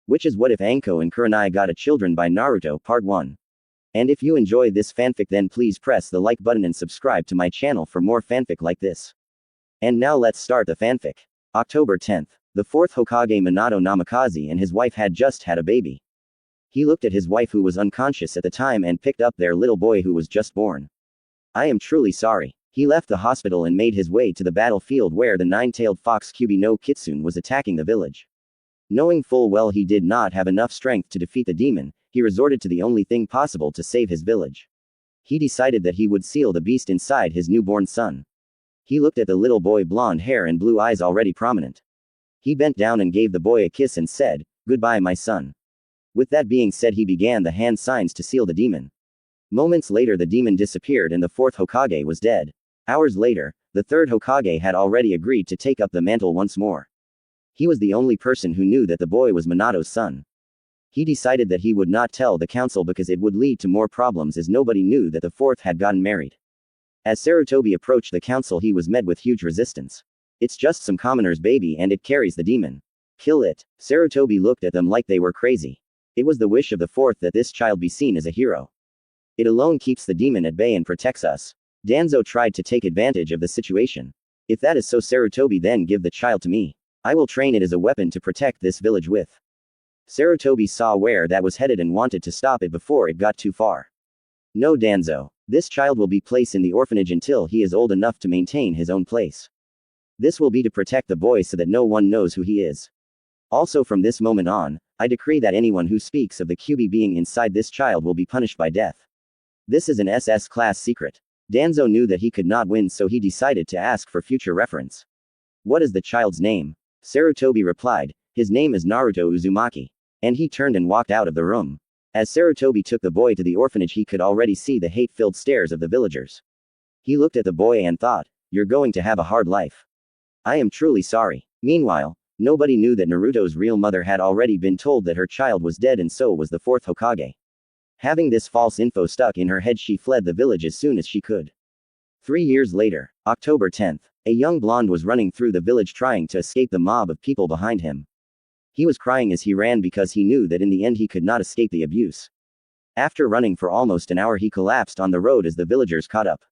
Which is what if Anko and Kurenai got a children by Naruto Part 1. And if you enjoy this fanfic, then please press the like button and subscribe to my channel for more fanfic like this. And now let's start the fanfic. October 10th. The fourth Hokage Minato Namikaze and his wife had just had a baby. He looked at his wife who was unconscious at the time and picked up their little boy who was just born. I am truly sorry. He left the hospital and made his way to the battlefield where the nine-tailed fox Kyubi no Kitsune was attacking the village. Knowing full well he did not have enough strength to defeat the demon, he resorted to the only thing possible to save his village. He decided that he would seal the beast inside his newborn son. He looked at the little boy, blonde hair and blue eyes already prominent. He bent down and gave the boy a kiss and said, "Goodbye, my son." With that being said, he began the hand signs to seal the demon. Moments later, the demon disappeared and the fourth Hokage was dead. Hours later, the third Hokage had already agreed to take up the mantle once more. He was the only person who knew that the boy was Minato's son. He decided that he would not tell the council because it would lead to more problems, as nobody knew that the fourth had gotten married. As Sarutobi approached the council, he was met with huge resistance. It's just some commoner's baby and it carries the demon. Kill it. Sarutobi looked at them like they were crazy. It was the wish of the fourth that this child be seen as a hero. It alone keeps the demon at bay and protects us. Danzo tried to take advantage of the situation. If that is so, Sarutobi, then give the child to me. I will train it as a weapon to protect this village with. Sarutobi saw where that was headed and wanted to stop it before it got too far. No, Danzo. This child will be placed in the orphanage until he is old enough to maintain his own place. This will be to protect the boy so that no one knows who he is. Also, from this moment on, I decree that anyone who speaks of the Kyubi being inside this child will be punished by death. This is an SS class secret. Danzo knew that he could not win, so he decided to ask for future reference. What is the child's name? Sarutobi replied, his name is Naruto Uzumaki. And he turned and walked out of the room. As Sarutobi took the boy to the orphanage, he could already see the hate-filled stares of the villagers. He looked at the boy and thought, "You're going to have a hard life. I am truly sorry." Meanwhile, nobody knew that Naruto's real mother had already been told that her child was dead, and so was the fourth Hokage. Having this false info stuck in her head, she fled the village as soon as she could. 3 years later, October 10th, a young blonde was running through the village trying to escape the mob of people behind him. He was crying as he ran because he knew that in the end he could not escape the abuse. After running for almost an hour, he collapsed on the road as the villagers caught up.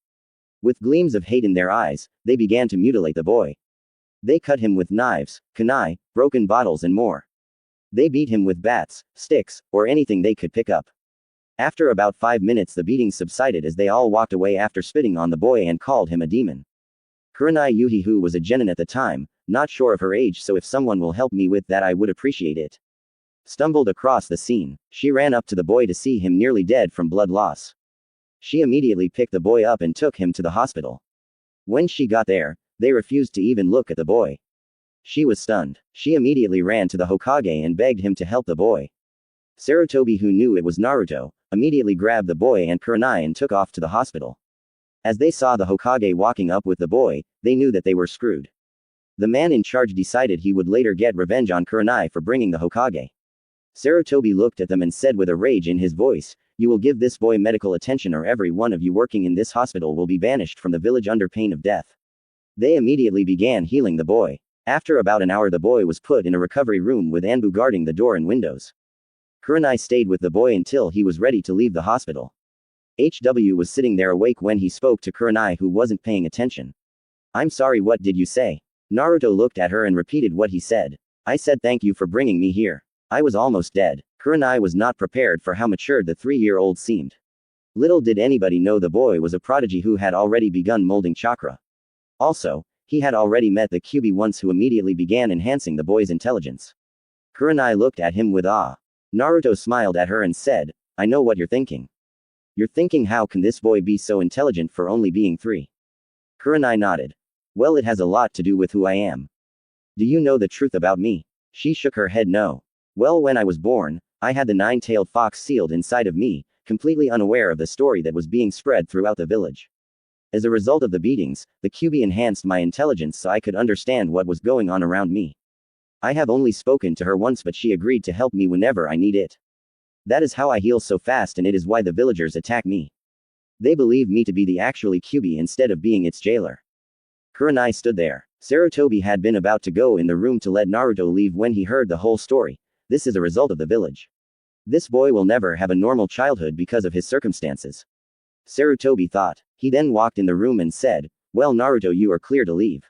With gleams of hate in their eyes, they began to mutilate the boy. They cut him with knives, kunai, broken bottles and more. They beat him with bats, sticks, or anything they could pick up. After about 5 minutes, the beatings subsided as they all walked away after spitting on the boy and called him a demon. Kurenai Yuhi, who was a genin at the time, not sure of her age, so if someone will help me with that I would appreciate it, stumbled across the scene. She ran up to the boy to see him nearly dead from blood loss. She immediately picked the boy up and took him to the hospital. When she got there, they refused to even look at the boy. She was stunned. She immediately ran to the Hokage and begged him to help the boy. Sarutobi, who knew it was Naruto, immediately grabbed the boy and Kurenai and took off to the hospital. As they saw the Hokage walking up with the boy, they knew that they were screwed. The man in charge decided he would later get revenge on Kurenai for bringing the Hokage. Sarutobi looked at them and said with a rage in his voice, "You will give this boy medical attention or every one of you working in this hospital will be banished from the village under pain of death." They immediately began healing the boy. After about an hour, the boy was put in a recovery room with Anbu guarding the door and windows. Kurenai stayed with the boy until he was ready to leave the hospital. HW was sitting there awake when he spoke to Kurenai, who wasn't paying attention. "I'm sorry, what did you say?" Naruto looked at her and repeated what he said. "I said thank you for bringing me here. I was almost dead." Kurenai was not prepared for how mature the 3-year-old seemed. Little did anybody know the boy was a prodigy who had already begun molding chakra. Also, he had already met the Kyubi once, who immediately began enhancing the boy's intelligence. Kurenai looked at him with awe. Naruto smiled at her and said, "I know what you're thinking. You're thinking, how can this boy be so intelligent for only being 3? Kurenai nodded. "Well, it has a lot to do with who I am. Do you know the truth about me?" She shook her head no. "Well, when I was born, I had the 9-tailed fox sealed inside of me, completely unaware of the story that was being spread throughout the village. As a result of the beatings, the Kyubi enhanced my intelligence so I could understand what was going on around me. I have only spoken to her once, but she agreed to help me whenever I need it. That is how I heal so fast, and it is why the villagers attack me. They believe me to be the actually Kyubi instead of being its jailer." Kurenai stood there. Sarutobi had been about to go in the room to let Naruto leave when he heard the whole story, this is a result of the village. This boy will never have a normal childhood because of his circumstances. Sarutobi thought. He then walked in the room and said, "Well, Naruto, you are clear to leave.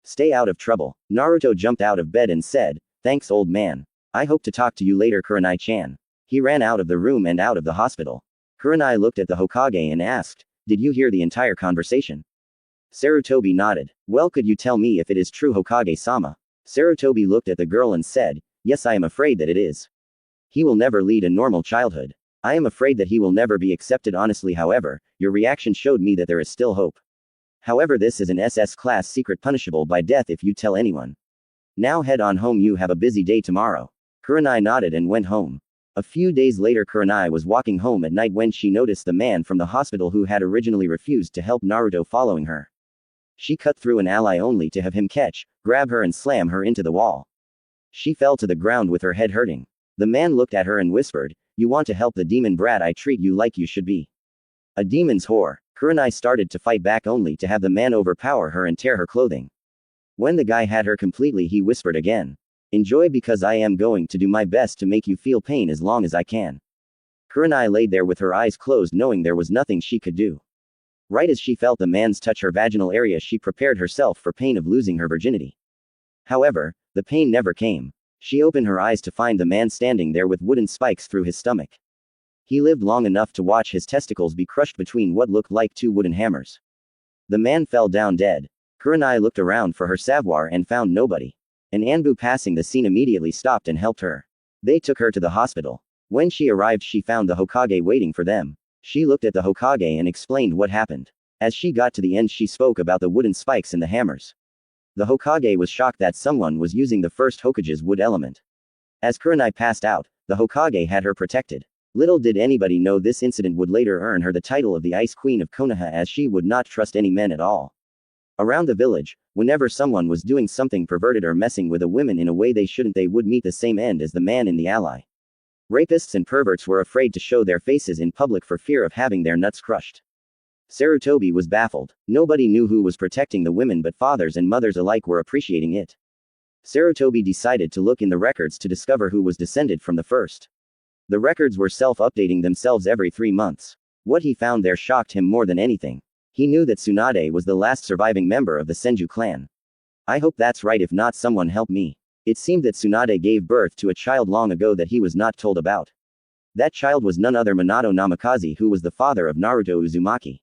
Stay out of trouble." Naruto jumped out of bed and said, "Thanks, old man. I hope to talk to you later, Kurenai-chan." He ran out of the room and out of the hospital. Kurenai looked at the Hokage and asked, "Did you hear the entire conversation?" Sarutobi nodded. "Well, could you tell me if it is true, Hokage-sama?" Sarutobi looked at the girl and said, "Yes, I am afraid that it is. He will never lead a normal childhood. I am afraid that he will never be accepted honestly. However, your reaction showed me that there is still hope. However, this is an SS class secret punishable by death if you tell anyone. Now head on home, you have a busy day tomorrow." Kurenai nodded and went home. A few days later, Kurenai was walking home at night when she noticed the man from the hospital who had originally refused to help Naruto following her. She cut through an ally only to have him catch, grab her and slam her into the wall. She fell to the ground with her head hurting. The man looked at her and whispered, "You want to help the demon brat? I treat you like you should be a demon's whore." Kurenai started to fight back only to have the man overpower her and tear her clothing. When the guy had her completely, he whispered again, "Enjoy, because I am going to do my best to make you feel pain as long as I can." Kurenai laid there with her eyes closed, knowing there was nothing she could do. Right as she felt the man's touch her vaginal area, she prepared herself for pain of losing her virginity. However, the pain never came. She opened her eyes to find the man standing there with wooden spikes through his stomach. He lived long enough to watch his testicles be crushed between what looked like two wooden hammers. The man fell down dead. Kurenai looked around for her savoir and found nobody. An Anbu passing the scene immediately stopped and helped her. They took her to the hospital. When she arrived, she found the Hokage waiting for them. She looked at the Hokage and explained what happened. As she got to the end, she spoke about the wooden spikes and the hammers. The Hokage was shocked that someone was using the first Hokage's wood element. As Kurenai passed out, the Hokage had her protected. Little did anybody know this incident would later earn her the title of the Ice Queen of Konoha, as she would not trust any men at all. Around the village, whenever someone was doing something perverted or messing with a woman in a way they shouldn't, they would meet the same end as the man in the ally. Rapists and perverts were afraid to show their faces in public for fear of having their nuts crushed. Sarutobi was baffled. Nobody knew who was protecting the women, but fathers and mothers alike were appreciating it. Sarutobi decided to look in the records to discover who was descended from the first. The records were self-updating themselves every 3 months. What he found there shocked him more than anything. He knew that Tsunade was the last surviving member of the Senju clan. "I hope that's right, if not, someone help me." It seemed that Tsunade gave birth to a child long ago that he was not told about. That child was none other Minato Namikaze, who was the father of Naruto Uzumaki.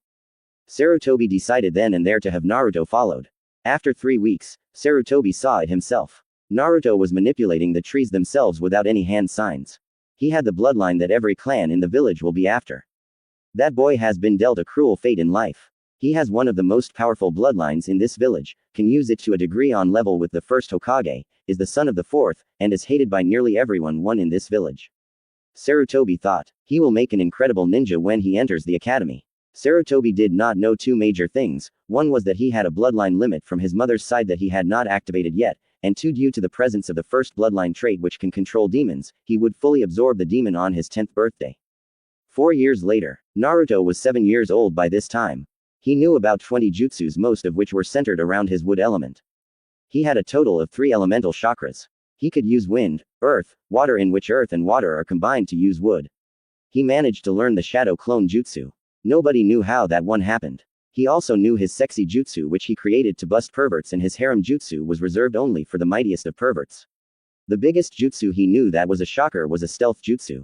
Sarutobi decided then and there to have Naruto followed. After 3 weeks, Sarutobi saw it himself. Naruto was manipulating the trees themselves without any hand signs. He had the bloodline that every clan in the village will be after. That boy has been dealt a cruel fate in life. He has one of the most powerful bloodlines in this village, can use it to a degree on level with the first Hokage, is the son of the fourth, and is hated by nearly everyone in this village. Sarutobi thought, he will make an incredible ninja when he enters the academy. Sarutobi did not know 2 major things. One was that he had a bloodline limit from his mother's side that he had not activated yet, and 2, due to the presence of the first bloodline trait which can control demons, he would fully absorb the demon on his 10th birthday. 4 years later, Naruto was 7 years old by this time. He knew about 20 jutsus, most of which were centered around his wood element. He had a total of 3 elemental chakras. He could use wind, earth, water, in which earth and water are combined to use wood. He managed to learn the shadow clone jutsu. Nobody knew how that one happened. He also knew his sexy jutsu, which he created to bust perverts, and his harem jutsu was reserved only for the mightiest of perverts. The biggest jutsu he knew that was a shocker was a stealth jutsu.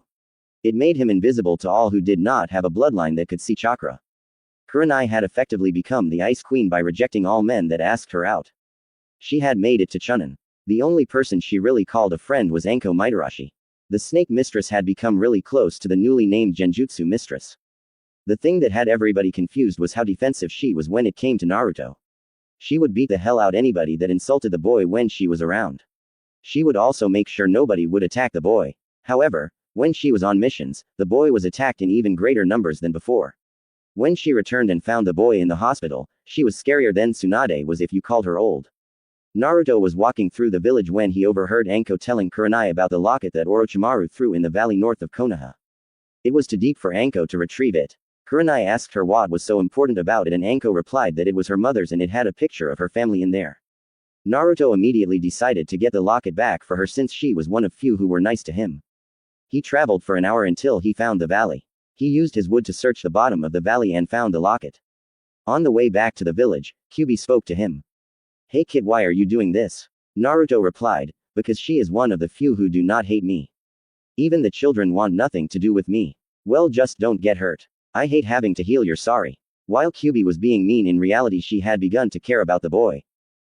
It made him invisible to all who did not have a bloodline that could see chakra. Kurenai had effectively become the Ice Queen by rejecting all men that asked her out. She had made it to Chunin. The only person she really called a friend was Anko Mitarashi. The snake mistress had become really close to the newly named Genjutsu mistress. The thing that had everybody confused was how defensive she was when it came to Naruto. She would beat the hell out anybody that insulted the boy when she was around. She would also make sure nobody would attack the boy. However, when she was on missions, the boy was attacked in even greater numbers than before. When she returned and found the boy in the hospital, she was scarier than Tsunade was if you called her old. Naruto was walking through the village when he overheard Anko telling Kurenai about the locket that Orochimaru threw in the valley north of Konoha. It was too deep for Anko to retrieve it. Kurenai asked her what was so important about it, and Anko replied that it was her mother's and it had a picture of her family in there. Naruto immediately decided to get the locket back for her since she was one of few who were nice to him. He traveled for an hour until he found the valley. He used his wood to search the bottom of the valley and found the locket. On the way back to the village, Kyubi spoke to him. "Hey kid, why are you doing this?" Naruto replied, "Because she is one of the few who do not hate me. Even the children want nothing to do with me. Well, just don't get hurt. I hate having to heal your sorry." While Kyubi was being mean, in reality she had begun to care about the boy.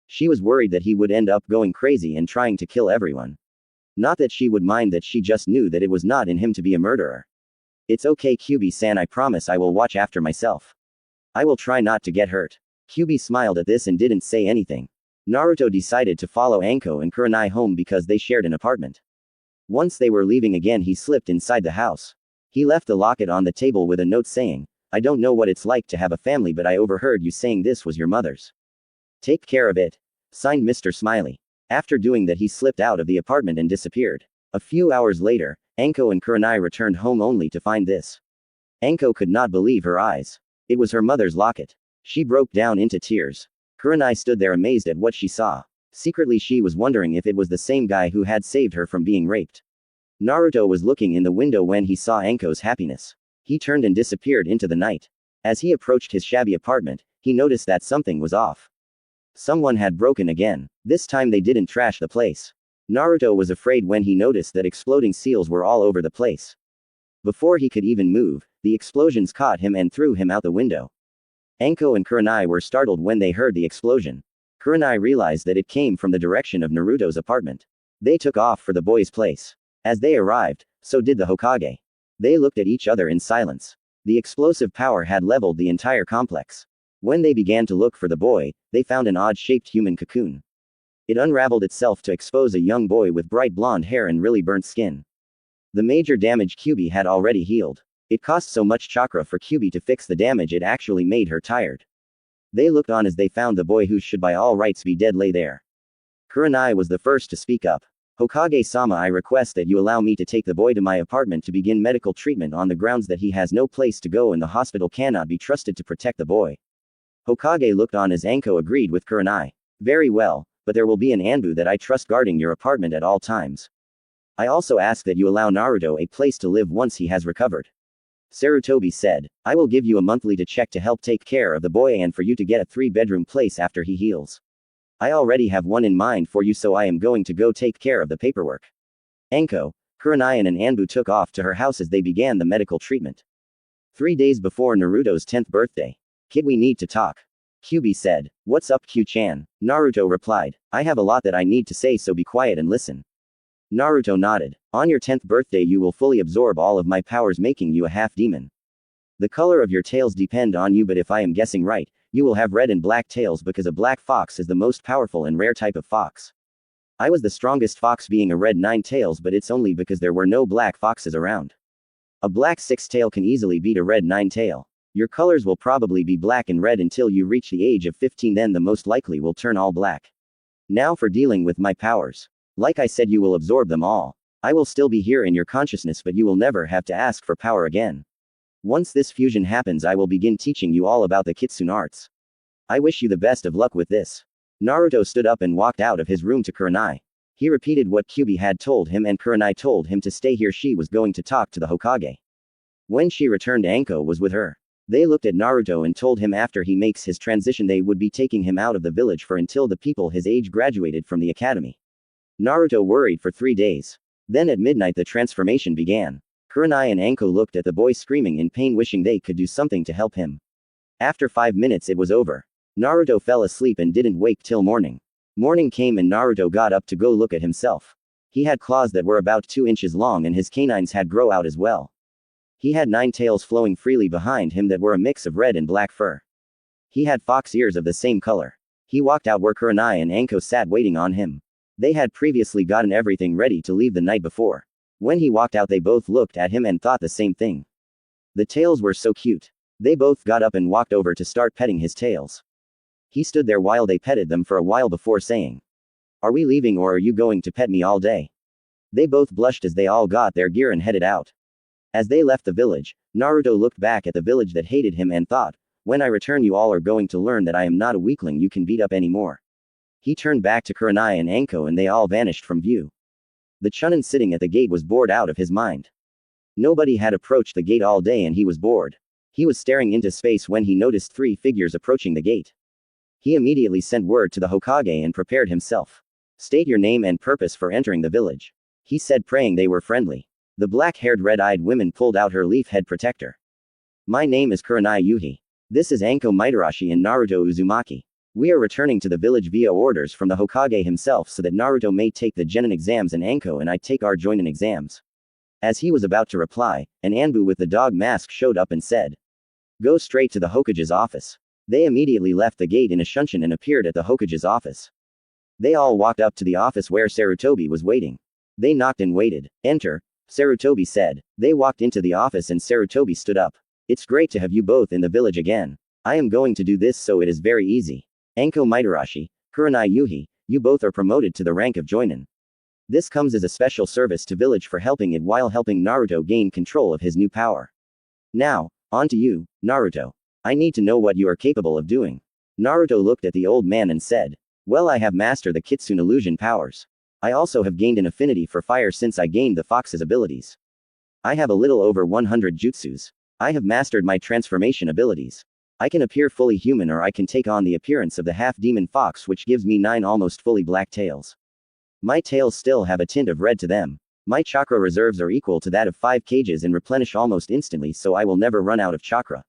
She was worried that he would end up going crazy and trying to kill everyone. Not that she would mind, that she just knew that it was not in him to be a murderer. "It's okay Kyubi-san, I promise I will watch after myself. I will try not to get hurt." Kyubi smiled at this and didn't say anything. Naruto decided to follow Anko and Kurenai home because they shared an apartment. Once they were leaving again, he slipped inside the house. He left the locket on the table with a note saying, "I don't know what it's like to have a family, but I overheard you saying this was your mother's. Take care of it. Signed, Mr. Smiley." After doing that, he slipped out of the apartment and disappeared. A few hours later, Anko and Kurenai returned home only to find this. Anko could not believe her eyes. It was her mother's locket. She broke down into tears. Kurenai stood there amazed at what she saw. Secretly, she was wondering if it was the same guy who had saved her from being raped. Naruto was looking in the window when he saw Anko's happiness. He turned and disappeared into the night. As he approached his shabby apartment, he noticed that something was off. Someone had broken again. This time they didn't trash the place. Naruto was afraid when he noticed that exploding seals were all over the place. Before he could even move, the explosions caught him and threw him out the window. Anko and Kurenai were startled when they heard the explosion. Kurenai realized that it came from the direction of Naruto's apartment. They took off for the boy's place. As they arrived, so did the Hokage. They looked at each other in silence. The explosive power had leveled the entire complex. When they began to look for the boy, they found an odd-shaped human cocoon. It unraveled itself to expose a young boy with bright blonde hair and really burnt skin. The major damage Kyubi had already healed. It cost so much chakra for Kyubi to fix the damage, it actually made her tired. They looked on as they found the boy who should by all rights be dead lay there. Kurenai was the first to speak up. "Hokage-sama, I request that you allow me to take the boy to my apartment to begin medical treatment on the grounds that he has no place to go and the hospital cannot be trusted to protect the boy." Hokage looked on as Anko agreed with Kurenai. "Very well, but there will be an Anbu that I trust guarding your apartment at all times. I also ask that you allow Naruto a place to live once he has recovered." Sarutobi said, "I will give you a monthly to check to help take care of the boy and for you to get a 3-bedroom place after he heals. I already have one in mind for you, so I am going to go take care of the paperwork." Anko, Kurenai and an Anbu took off to her house as they began the medical treatment. 3 days before Naruto's 10th birthday. "Kid, we need to talk." Kyubi said. "What's up, Q-chan?" Naruto replied. "I have a lot that I need to say, so be quiet and listen." Naruto nodded. "On your 10th birthday you will fully absorb all of my powers, making you a half-demon. The color of your tails depend on you, but if I am guessing right, you will have red and black tails because a black fox is the most powerful and rare type of fox. I was the strongest fox, being a red 9 tails, but it's only because there were no black foxes around. A black 6 tail can easily beat a red 9 tail. Your colors will probably be black and red until you reach the age of 15, then the most likely will turn all black. Now for dealing with my powers. Like I said, you will absorb them all. I will still be here in your consciousness, but you will never have to ask for power again. Once this fusion happens, I will begin teaching you all about the Kitsune arts. I wish you the best of luck with this." Naruto stood up and walked out of his room to Kurenai. He repeated what Kyubi had told him and Kurenai told him to stay here. She was going to talk to the Hokage. When she returned, Anko was with her. They looked at Naruto and told him after he makes his transition they would be taking him out of the village for until the people his age graduated from the academy. Naruto worried for 3 days. Then at midnight the transformation began. Kurenai and Anko looked at the boy screaming in pain, wishing they could do something to help him. After 5 minutes it was over. Naruto fell asleep and didn't wake till morning. Morning came and Naruto got up to go look at himself. He had claws that were about 2 inches long and his canines had grow out as well. He had 9 tails flowing freely behind him that were a mix of red and black fur. He had fox ears of the same color. He walked out where Kurenai and Anko sat waiting on him. They had previously gotten everything ready to leave the night before. When he walked out they both looked at him and thought the same thing. The tails were so cute. They both got up and walked over to start petting his tails. He stood there while they petted them for a while before saying, "Are we leaving or are you going to pet me all day?" They both blushed as they all got their gear and headed out. As they left the village, Naruto looked back at the village that hated him and thought, "When I return you all are going to learn that I am not a weakling you can beat up anymore." He turned back to Kurenai and Anko and they all vanished from view. The Chunin sitting at the gate was bored out of his mind. Nobody had approached the gate all day and he was bored. He was staring into space when he noticed 3 figures approaching the gate. He immediately sent word to the Hokage and prepared himself. State your name and purpose for entering the village, he said, praying they were friendly. The black-haired red-eyed woman pulled out her leaf head protector. My name is Kurenai Yuhi. This is Anko Mitarashi and Naruto Uzumaki. We are returning to the village via orders from the Hokage himself so that Naruto may take the Genin exams and Anko and I take our Joinin exams. As he was about to reply, an Anbu with the dog mask showed up and said, Go straight to the Hokage's office. They immediately left the gate in a shunshin and appeared at the Hokage's office. They all walked up to the office where Sarutobi was waiting. They knocked and waited. Enter, Sarutobi said. They walked into the office and Sarutobi stood up. It's great to have you both in the village again. I am going to do this so it is very easy. Anko Mitarashi, Kurenai Yuhi, you both are promoted to the rank of Joinin. This comes as a special service to village for helping it while helping Naruto gain control of his new power. Now, on to you, Naruto. I need to know what you are capable of doing. Naruto looked at the old man and said, Well, I have mastered the Kitsune illusion powers. I also have gained an affinity for fire since I gained the fox's abilities. I have a little over 100 jutsus. I have mastered my transformation abilities. I can appear fully human or I can take on the appearance of the half-demon fox which gives me 9 almost fully black tails. My tails still have a tint of red to them. My chakra reserves are equal to that of 5 cages and replenish almost instantly so I will never run out of chakra.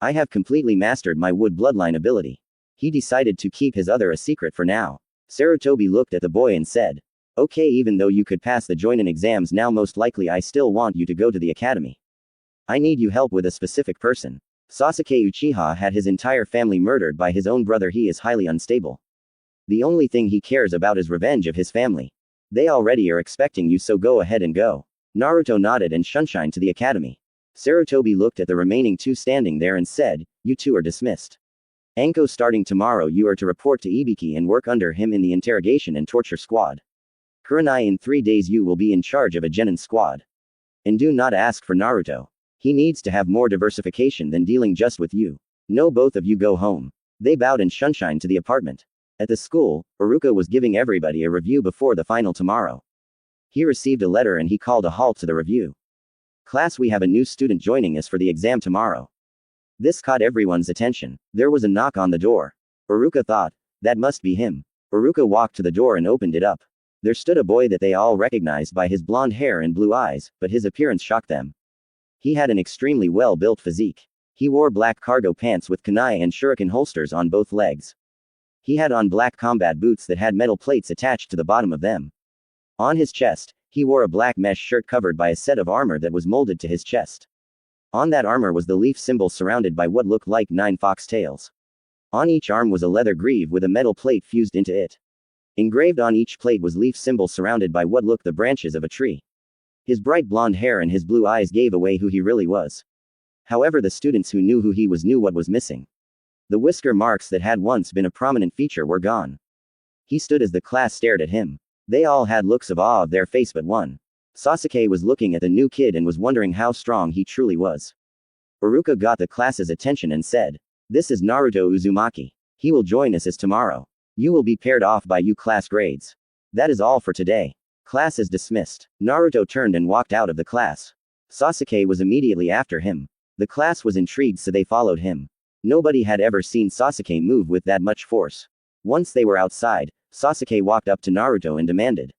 I have completely mastered my wood bloodline ability. He decided to keep his other a secret for now. Sarutobi looked at the boy and said, Okay, even though you could pass the Joinin exams now most likely I still want you to go to the academy. I need you help with a specific person. Sasuke Uchiha had his entire family murdered by his own brother. He is highly unstable. The only thing he cares about is revenge of his family. They already are expecting you, so go ahead and go. Naruto nodded and shunshine to the academy. Sarutobi looked at the remaining 2 standing there and said, You 2 are dismissed. Anko, starting tomorrow you are to report to Ibiki and work under him in the interrogation and torture squad. Kurenai, in 3 days you will be in charge of a Genin squad. And do not ask for Naruto. He needs to have more diversification than dealing just with you. No, both of you go home. They bowed and shunshine to the apartment. At the school, Iruka was giving everybody a review before the final tomorrow. He received a letter and he called a halt to the review. Class, we have a new student joining us for the exam tomorrow. This caught everyone's attention. There was a knock on the door. Iruka thought, that must be him. Iruka walked to the door and opened it up. There stood a boy that they all recognized by his blonde hair and blue eyes, but his appearance shocked them. He had an extremely well-built physique. He wore black cargo pants with kunai and shuriken holsters on both legs. He had on black combat boots that had metal plates attached to the bottom of them. On his chest, he wore a black mesh shirt covered by a set of armor that was molded to his chest. On that armor was the leaf symbol surrounded by what looked like 9 fox tails. On each arm was a leather greave with a metal plate fused into it. Engraved on each plate was leaf symbol surrounded by what looked the branches of a tree. His bright blonde hair and his blue eyes gave away who he really was. However, the students who knew who he was knew what was missing. The whisker marks that had once been a prominent feature were gone. He stood as the class stared at him. They all had looks of awe of their face but one. Sasuke was looking at the new kid and was wondering how strong he truly was. Iruka got the class's attention and said, This is Naruto Uzumaki. He will join us as tomorrow. You will be paired off by you class grades. That is all for today. Class is dismissed. Naruto turned and walked out of the class. Sasuke was immediately after him. The class was intrigued so they followed him. Nobody had ever seen Sasuke move with that much force. Once they were outside, Sasuke walked up to Naruto and demanded,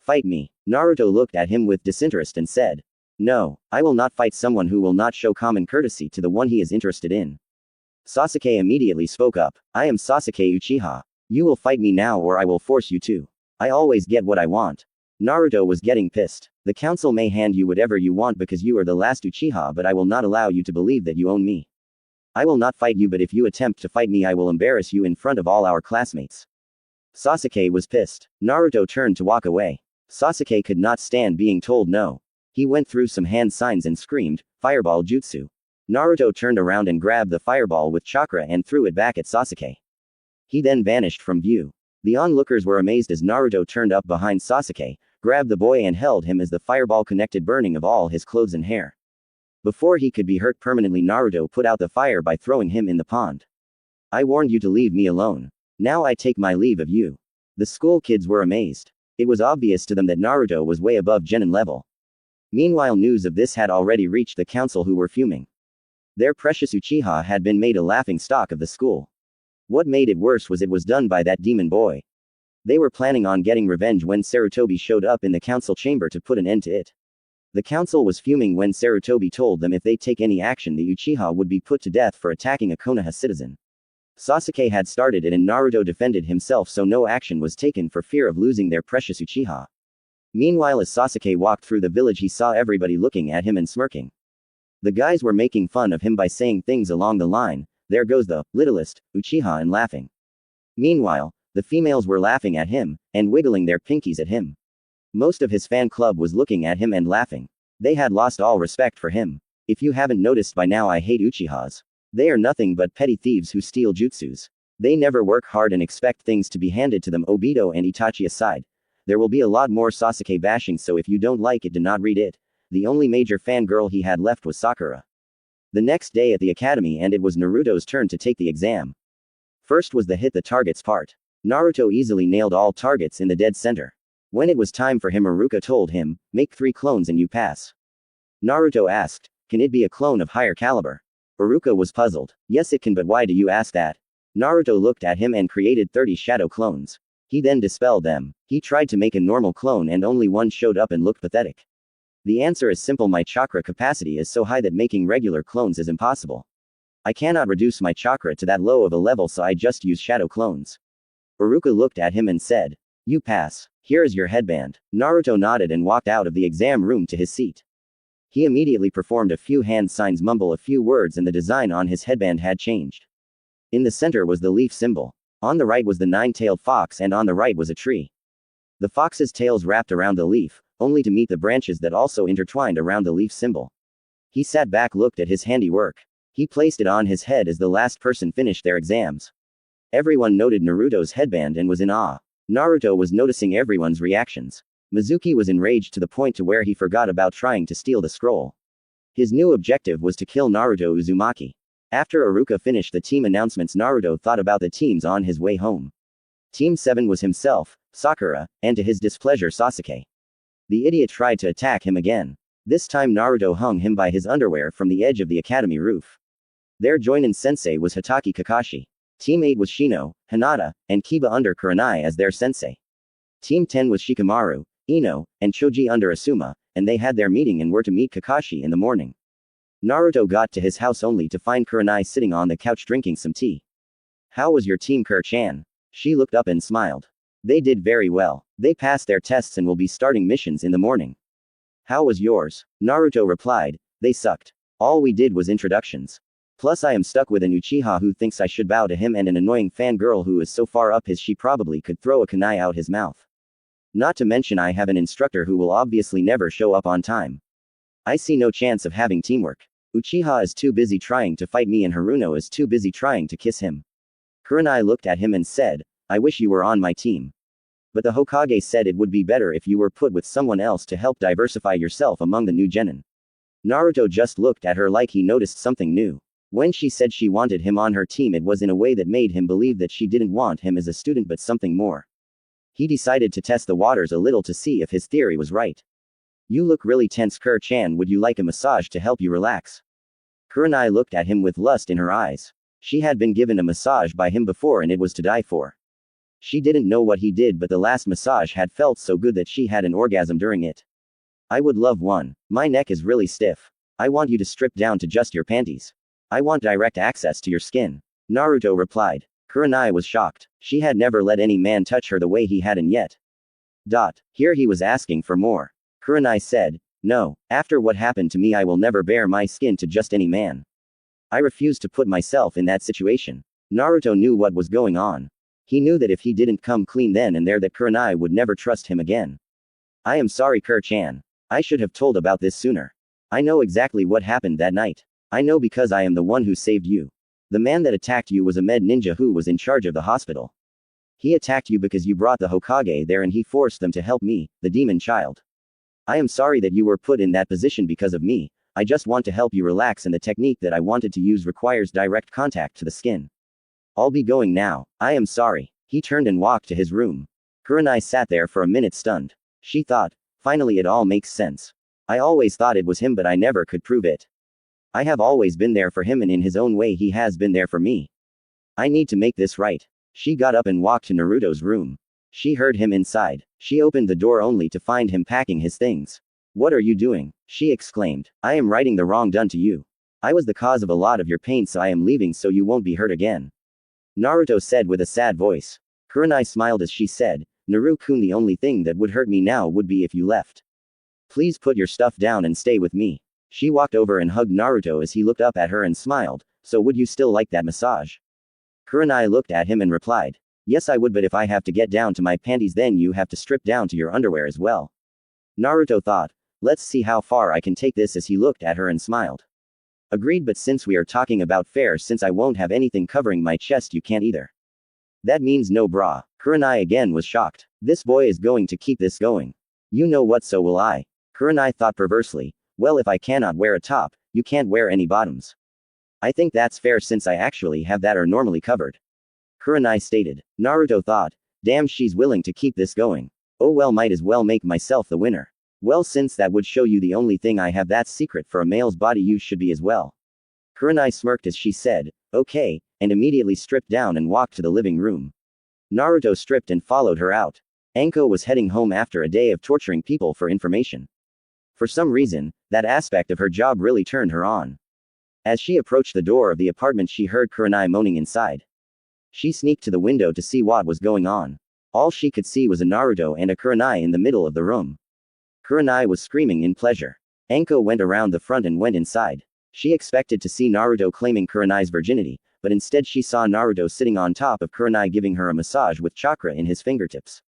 Fight me. Naruto looked at him with disinterest and said, No, I will not fight someone who will not show common courtesy to the one he is interested in. Sasuke immediately spoke up, I am Sasuke Uchiha. You will fight me now or I will force you to. I always get what I want. Naruto was getting pissed. The council may hand you whatever you want because you are the last Uchiha, but I will not allow you to believe that you own me. I will not fight you, but if you attempt to fight me I will embarrass you in front of all our classmates. Sasuke was pissed. Naruto turned to walk away. Sasuke could not stand being told no. He went through some hand signs and screamed, Fireball Jutsu. Naruto turned around and grabbed the fireball with chakra and threw it back at Sasuke. He then vanished from view. The onlookers were amazed as Naruto turned up behind Sasuke, grabbed the boy and held him as the fireball connected, burning of all his clothes and hair. Before he could be hurt permanently, Naruto put out the fire by throwing him in the pond. I warned you to leave me alone. Now I take my leave of you." The school kids were amazed. It was obvious to them that Naruto was way above genin level. Meanwhile, news of this had already reached the council, who were fuming. Their precious Uchiha had been made a laughing stock of the school. What made it worse was it was done by that demon boy. They were planning on getting revenge when Sarutobi showed up in the council chamber to put an end to it. The council was fuming when Sarutobi told them if they take any action, the Uchiha would be put to death for attacking a Konoha citizen. Sasuke had started it and Naruto defended himself, so no action was taken for fear of losing their precious Uchiha. Meanwhile, as Sasuke walked through the village, he saw everybody looking at him and smirking. The guys were making fun of him by saying things along the line, "There goes the littlest Uchiha," and laughing. Meanwhile, the females were laughing at him, and wiggling their pinkies at him. Most of his fan club was looking at him and laughing. They had lost all respect for him. If you haven't noticed by now, I hate Uchihas. They are nothing but petty thieves who steal jutsus. They never work hard and expect things to be handed to them. Obito and Itachi aside, there will be a lot more Sasuke bashing, so if you don't like it, do not read it. The only major fangirl he had left was Sakura. The next day at the academy, and it was Naruto's turn to take the exam. First was the hit the targets part. Naruto easily nailed all targets in the dead center. When it was time for him, Iruka told him, "Make 3 clones and you pass." Naruto asked, "Can it be a clone of higher caliber?" Iruka was puzzled. "Yes it can, but why do you ask that?" Naruto looked at him and created 30 shadow clones. He then dispelled them. He tried to make a normal clone and only one showed up and looked pathetic. "The answer is simple. My chakra capacity is so high that making regular clones is impossible. I cannot reduce my chakra to that low of a level, so I just use shadow clones." Iruka looked at him and said, "You pass. Here is your headband." Naruto nodded and walked out of the exam room to his seat. He immediately performed a few hand signs, mumbled a few words, and the design on his headband had changed. In the center was the leaf symbol. On the right was the 9-tailed fox, and on the right was a tree. The fox's tails wrapped around the leaf, only to meet the branches that also intertwined around the leaf symbol. He sat back, looked at his handiwork. He placed it on his head as the last person finished their exams. Everyone noted Naruto's headband and was in awe. Naruto was noticing everyone's reactions. Mizuki was enraged to the point to where he forgot about trying to steal the scroll. His new objective was to kill Naruto Uzumaki. After Iruka finished the team announcements, Naruto thought about the teams on his way home. Team 7 was himself, Sakura, and to his displeasure Sasuke. The idiot tried to attack him again. This time Naruto hung him by his underwear from the edge of the academy roof. Their joinin sensei was Hatake Kakashi. Team 8 was Shino, Hinata, and Kiba under Kurenai as their sensei. Team 10 was Shikamaru, Ino, and Choji under Asuma, and they had their meeting and were to meet Kakashi in the morning. Naruto got to his house only to find Kurenai sitting on the couch drinking some tea. "How was your team, Kur-chan?" She looked up and smiled. "They did very well. They passed their tests and will be starting missions in the morning." "How was yours?" Naruto replied, "They sucked. All we did was introductions. Plus I am stuck with an Uchiha who thinks I should bow to him and an annoying fangirl who is so far up his she probably could throw a kunai out his mouth. Not to mention I have an instructor who will obviously never show up on time. I see no chance of having teamwork. Uchiha is too busy trying to fight me and Haruno is too busy trying to kiss him." Kurenai looked at him and said, "I wish you were on my team. But the Hokage said it would be better if you were put with someone else to help diversify yourself among the new genin." Naruto just looked at her like he noticed something new. When she said she wanted him on her team, it was in a way that made him believe that she didn't want him as a student but something more. He decided to test the waters a little to see if his theory was right. "You look really tense, Kur-chan. Would you like a massage to help you relax?" Kurenai looked at him with lust in her eyes. She had been given a massage by him before and it was to die for. She didn't know what he did, but the last massage had felt so good that she had an orgasm during it. "I would love one. My neck is really stiff. I want you to strip down to just your panties. I want direct access to your skin," Naruto replied. Kurenai was shocked. She had never let any man touch her the way he hadn't yet. Here he was asking for more. Kurenai said, "No, after what happened to me I will never bare my skin to just any man. I refuse to put myself in that situation." Naruto knew what was going on. He knew that if he didn't come clean then and there that Kurenai would never trust him again. "I am sorry, Kur-chan. I should have told about this sooner. I know exactly what happened that night. I know because I am the one who saved you. The man that attacked you was a med ninja who was in charge of the hospital. He attacked you because you brought the Hokage there and he forced them to help me, the demon child. I am sorry that you were put in that position because of me. I just want to help you relax, and the technique that I wanted to use requires direct contact to the skin. I'll be going now. I am sorry. He turned and walked to his room. Kurenai sat there for a minute stunned. She thought, finally it all makes sense. I always thought it was him, but I never could prove it. I have always been there for him, and in his own way he has been there for me. I need to make this right. She got up and walked to Naruto's room. She heard him inside. She opened the door only to find him packing his things. What are you doing? She exclaimed. I am righting the wrong done to you. I was the cause of a lot of your pain, so I am leaving so you won't be hurt again. Naruto said with a sad voice. Kurenai smiled as she said, Naruto-kun, the only thing that would hurt me now would be if you left. Please put your stuff down and stay with me. She walked over and hugged Naruto as he looked up at her and smiled. So would you still like that massage? Kurenai looked at him and replied. Yes, I would, but if I have to get down to my panties, then you have to strip down to your underwear as well. Naruto thought. Let's see how far I can take this, as he looked at her and smiled. Agreed, but since we are talking about fair, since I won't have anything covering my chest, you can't either. That means no bra. Kurenai again was shocked. This boy is going to keep this going. You know what, so will I. Kurenai thought perversely. Well, if I cannot wear a top, you can't wear any bottoms. I think that's fair since I actually have that are normally covered. Kurenai stated. Naruto thought. Damn, she's willing to keep this going. Oh well, might as well make myself the winner. Well, since that would show you the only thing I have that's secret for a male's body, you should be as well. Kurenai smirked as she said, okay, and immediately stripped down and walked to the living room. Naruto stripped and followed her out. Anko was heading home after a day of torturing people for information. For some reason, that aspect of her job really turned her on. As she approached the door of the apartment, she heard Kurenai moaning inside. She sneaked to the window to see what was going on. All she could see was a Naruto and a Kurenai in the middle of the room. Kurenai was screaming in pleasure. Anko went around the front and went inside. She expected to see Naruto claiming Kurenai's virginity, but instead she saw Naruto sitting on top of Kurenai giving her a massage with chakra in his fingertips.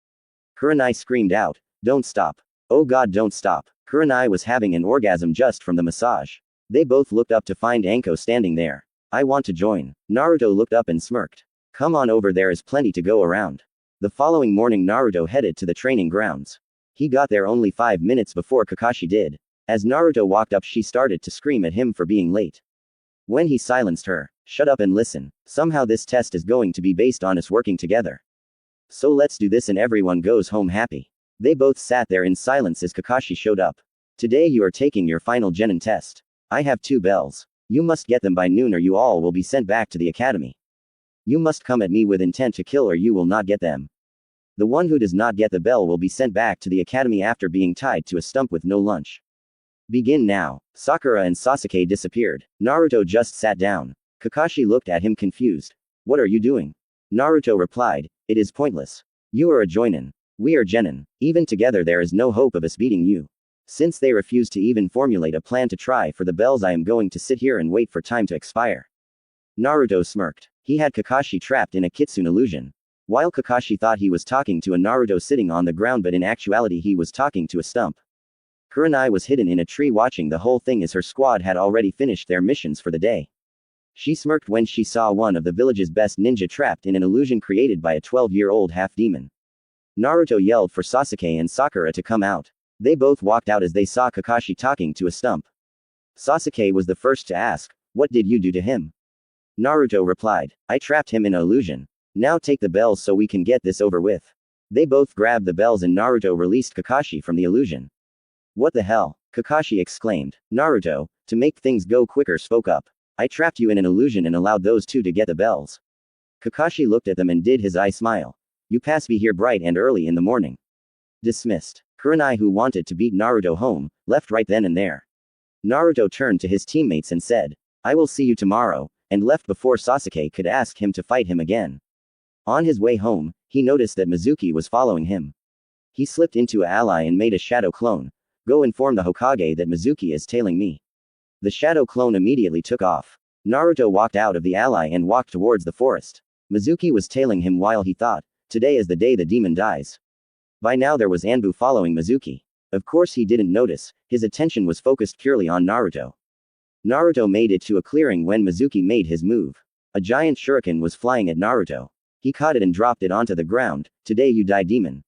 Kurenai screamed out, "Don't stop. Oh God, don't stop." Kurenai was having an orgasm just from the massage. They both looked up to find Anko standing there. I want to join. Naruto looked up and smirked. Come on over, there is plenty to go around. The following morning Naruto headed to the training grounds. He got there only 5 minutes before Kakashi did. As Naruto walked up, she started to scream at him for being late. When he silenced her, "Shut up and listen. Somehow this test is going to be based on us working together. So let's do this and everyone goes home happy." They both sat there in silence as Kakashi showed up. "Today you are taking your final genin test. I have 2 bells. You must get them by noon or you all will be sent back to the academy. You must come at me with intent to kill or you will not get them. The one who does not get the bell will be sent back to the academy after being tied to a stump with no lunch. Begin now." Sakura and Sasuke disappeared. Naruto just sat down. Kakashi looked at him confused. "What are you doing?" Naruto replied, "It is pointless. You are a joinin. We are genin. Even together there is no hope of us beating you. Since they refuse to even formulate a plan to try for the bells, I am going to sit here and wait for time to expire." Naruto smirked. He had Kakashi trapped in a kitsune illusion. While Kakashi thought he was talking to a Naruto sitting on the ground, but in actuality he was talking to a stump. Kurenai was hidden in a tree watching the whole thing as her squad had already finished their missions for the day. She smirked when she saw one of the village's best ninja trapped in an illusion created by a 12-year-old half-demon. Naruto yelled for Sasuke and Sakura to come out. They both walked out as they saw Kakashi talking to a stump. Sasuke was the first to ask, "What did you do to him?" Naruto replied, "I trapped him in an illusion. Now take the bells so we can get this over with." They both grabbed the bells and Naruto released Kakashi from the illusion. "What the hell?" Kakashi exclaimed. Naruto, to make things go quicker, spoke up. "I trapped you in an illusion and allowed those 2 to get the bells." Kakashi looked at them and did his eye smile. "You pass me here bright and early in the morning." Dismissed. Kurenai, who wanted to beat Naruto home, left right then and there. Naruto turned to his teammates and said, "I will see you tomorrow," and left before Sasuke could ask him to fight him again. On his way home, he noticed that Mizuki was following him. He slipped into an ally and made a shadow clone. "Go inform the Hokage that Mizuki is tailing me." The shadow clone immediately took off. Naruto walked out of the ally and walked towards the forest. Mizuki was tailing him while he thought, "Today is the day the demon dies." By now there was Anbu following Mizuki. Of course he didn't notice, his attention was focused purely on Naruto. Naruto made it to a clearing when Mizuki made his move. A giant shuriken was flying at Naruto. He caught it and dropped it onto the ground. "Today you die, demon."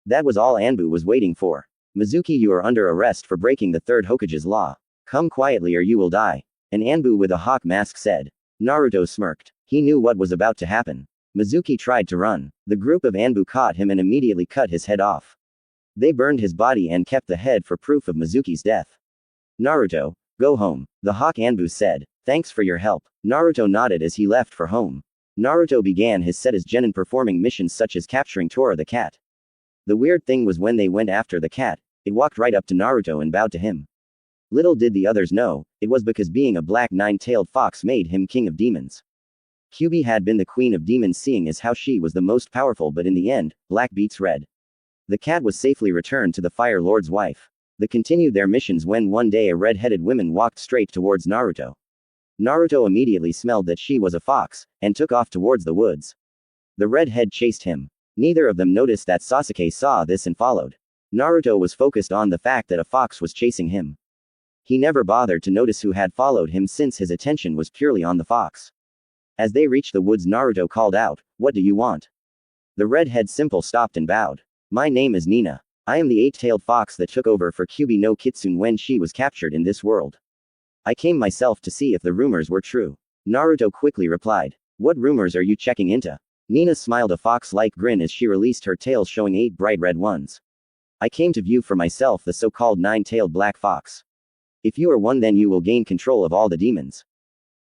That was all Anbu was waiting for. "Mizuki, you are under arrest for breaking the 3rd Hokage's law. Come quietly or you will die," an Anbu with a hawk mask said. Naruto smirked. He knew what was about to happen. Mizuki tried to run. The group of Anbu caught him and immediately cut his head off. They burned his body and kept the head for proof of Mizuki's death. Naruto, go home, the hawk Anbu said. Thanks for your help. Naruto nodded as he left for home. Naruto began his set as genin, performing missions such as capturing Tora the cat. The weird thing was when they went after the cat, it walked right up to Naruto and bowed to him. Little did the others know, it was because being a black nine-tailed fox made him king of demons. Kyubi had been the queen of demons, seeing as how she was the most powerful, but in the end, black beats red. The cat was safely returned to the Fire Lord's wife. They continued their missions when one day a red-headed woman walked straight towards Naruto. Naruto immediately smelled that she was a fox, and took off towards the woods. The redhead chased him. Neither of them noticed that Sasuke saw this and followed. Naruto was focused on the fact that a fox was chasing him. He never bothered to notice who had followed him since his attention was purely on the fox. As they reached the woods, Naruto called out, "What do you want?" The redhead simple stopped and bowed. "My name is Nina. I am the eight-tailed fox that took over for Kyubi no Kitsune when she was captured in this world. I came myself to see if the rumors were true." Naruto quickly replied. "What rumors are you checking into?" Nina smiled a fox-like grin as she released her tail, showing 8 bright red ones. "I came to view for myself the so-called nine-tailed black fox. If you are one, then you will gain control of all the demons.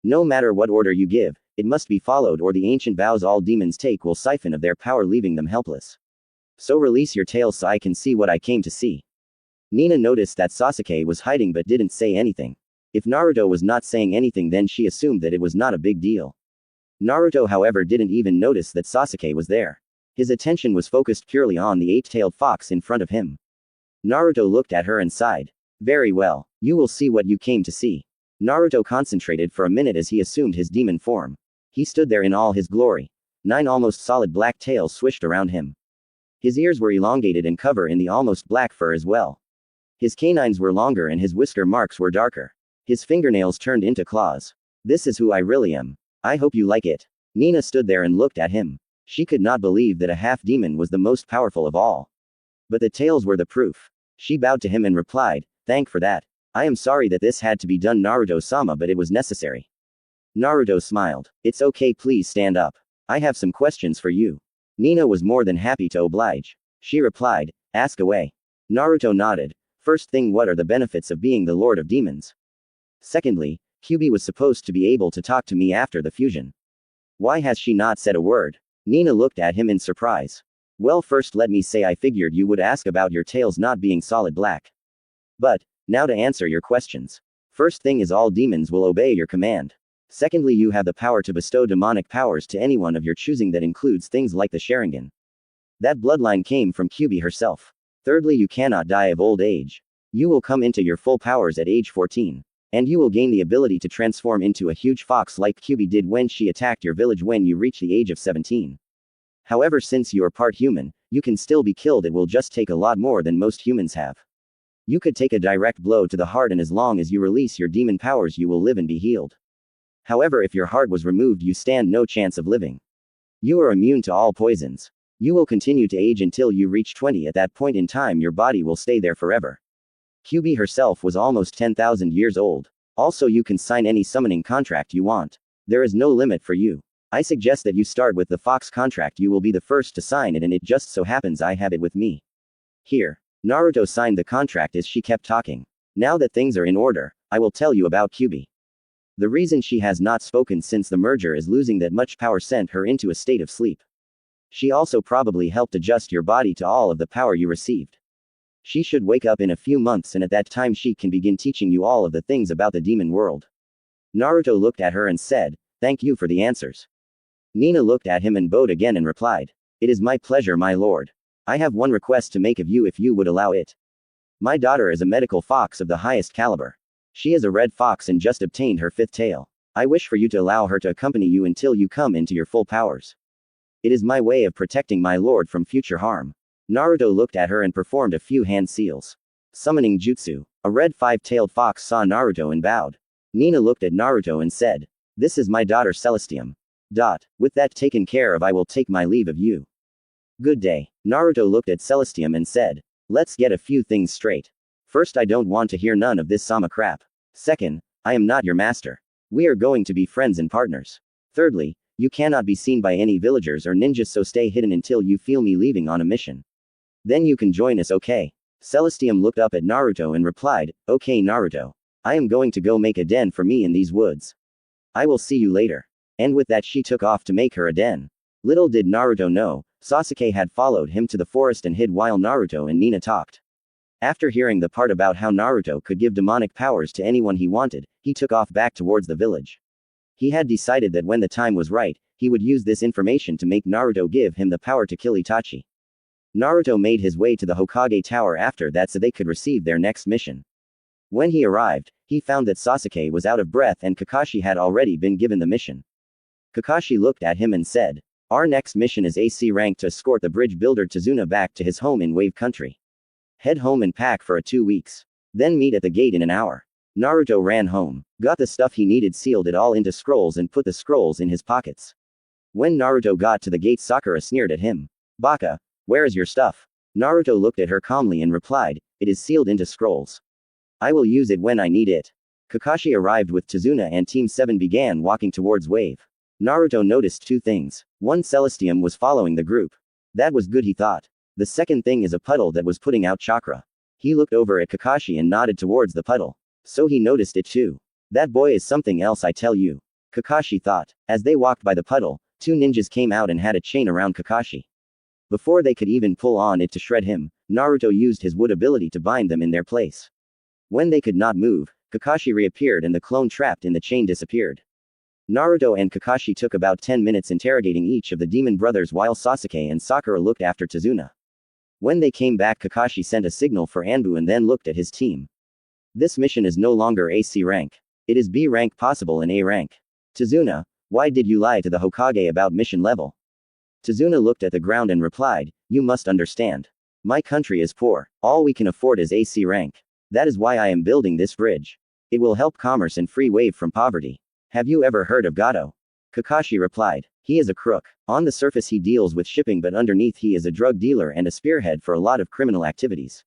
No matter what order you give, it must be followed, or the ancient vows all demons take will siphon of their power, leaving them helpless. So release your tail so I can see what I came to see." Nina noticed that Sasuke was hiding but didn't say anything. If Naruto was not saying anything, then she assumed that it was not a big deal. Naruto, however, didn't even notice that Sasuke was there. His attention was focused purely on the eight-tailed fox in front of him. Naruto looked at her and sighed. "Very well, you will see what you came to see." Naruto concentrated for a minute as he assumed his demon form. He stood there in all his glory. 9 almost solid black tails swished around him. His ears were elongated and covered in the almost black fur as well. His canines were longer and his whisker marks were darker. His fingernails turned into claws. "This is who I really am. I hope you like it." Nina stood there and looked at him. She could not believe that a half-demon was the most powerful of all. But the tails were the proof. She bowed to him and replied, "Thank for that. I am sorry that this had to be done, Naruto-sama, but it was necessary." Naruto smiled. "It's okay, please stand up. I have some questions for you." Nina was more than happy to oblige. She replied, "Ask away." Naruto nodded. "First thing, what are the benefits of being the Lord of Demons? Secondly, Kyubi was supposed to be able to talk to me after the fusion. Why has she not said a word?" Nina looked at him in surprise. "Well, first let me say I figured you would ask about your tails not being solid black. But, now to answer your questions. First thing is all demons will obey your command. Secondly, you have the power to bestow demonic powers to anyone of your choosing, that includes things like the Sharingan. That bloodline came from Kyubi herself. Thirdly, you cannot die of old age. You will come into your full powers at age 14. And you will gain the ability to transform into a huge fox like Kyubi did when she attacked your village when you reach the age of 17. However, since you are part human, you can still be killed. It will just take a lot more than most humans have. You could take a direct blow to the heart, and as long as you release your demon powers, you will live and be healed. However, if your heart was removed, you stand no chance of living. You are immune to all poisons. You will continue to age until you reach 20. At that point in time, your body will stay there forever. Kyubi herself was almost 10,000 years old. Also, you can sign any summoning contract you want. There is no limit for you. I suggest that you start with the Fox contract. You will be the first to sign it, and it just so happens I have it with me. Here. Naruto signed the contract as she kept talking. Now that things are in order, I will tell you about Kyubi. The reason she has not spoken since the merger is losing that much power sent her into a state of sleep. She also probably helped adjust your body to all of the power you received. She should wake up in a few months, and at that time she can begin teaching you all of the things about the demon world." Naruto looked at her and said, "Thank you for the answers." Nina looked at him and bowed again and replied, "It is my pleasure, my lord. I have one request to make of you if you would allow it. My daughter is a medical fox of the highest caliber. She is a red fox and just obtained her 5th tail. I wish for you to allow her to accompany you until you come into your full powers. It is my way of protecting my lord from future harm." Naruto looked at her and performed a few hand seals. Summoning jutsu. A red 5-tailed fox saw Naruto and bowed. Nina looked at Naruto and said, "This is my daughter Celestium. With that taken care of, I will take my leave of you." "Good day." Naruto looked at Celestium and said, "Let's get a few things straight. First, I don't want to hear none of this Sama crap. Second, I am not your master. We are going to be friends and partners. Thirdly, You cannot be seen by any villagers or ninjas, so stay hidden until you feel me leaving on a mission. Then you can join us, okay? Celestium looked up at Naruto and replied, okay Naruto. I am going to go make a den for me in these woods. I will see you later. And with that she took off to make her a den. Little did Naruto know, Sasuke had followed him to the forest and hid while Naruto and Nina talked. After hearing the part about how Naruto could give demonic powers to anyone he wanted, he took off back towards the village. He had decided that when the time was right, he would use this information to make Naruto give him the power to kill Itachi. Naruto made his way to the Hokage Tower after that so they could receive their next mission. When he arrived, he found that Sasuke was out of breath and Kakashi had already been given the mission. Kakashi looked at him and said, our next mission is AC rank to escort the bridge builder Tazuna back to his home in Wave Country. Head home and pack for 2 weeks. Then meet at the gate in an hour. Naruto ran home, got the stuff he needed, sealed it all into scrolls and put the scrolls in his pockets. When Naruto got to the gate, Sakura sneered at him. Baka, where is your stuff? Naruto looked at her calmly and replied, it is sealed into scrolls. I will use it when I need it. Kakashi arrived with Tazuna and Team 7 began walking towards Wave. Naruto noticed 2 things. One, Celestium was following the group. That was good, he thought. The second thing is a puddle that was putting out chakra. He looked over at Kakashi and nodded towards the puddle. So he noticed it too. That boy is something else, I tell you. Kakashi thought. As they walked by the puddle, 2 ninjas came out and had a chain around Kakashi. Before they could even pull on it to shred him, Naruto used his wood ability to bind them in their place. When they could not move, Kakashi reappeared and the clone trapped in the chain disappeared. Naruto and Kakashi took about 10 minutes interrogating each of the demon brothers while Sasuke and Sakura looked after Tazuna. When they came back, Kakashi sent a signal for Anbu and then looked at his team. This mission is no longer AC rank. It is B rank, possible in A rank. Tazuna, why did you lie to the Hokage about mission level? Tazuna looked at the ground and replied, you must understand. My country is poor. All we can afford is AC rank. That is why I am building this bridge. It will help commerce and free Wave from poverty. Have you ever heard of Gato? Kakashi replied. He is a crook. On the surface he deals with shipping, but underneath he is a drug dealer and a spearhead for a lot of criminal activities.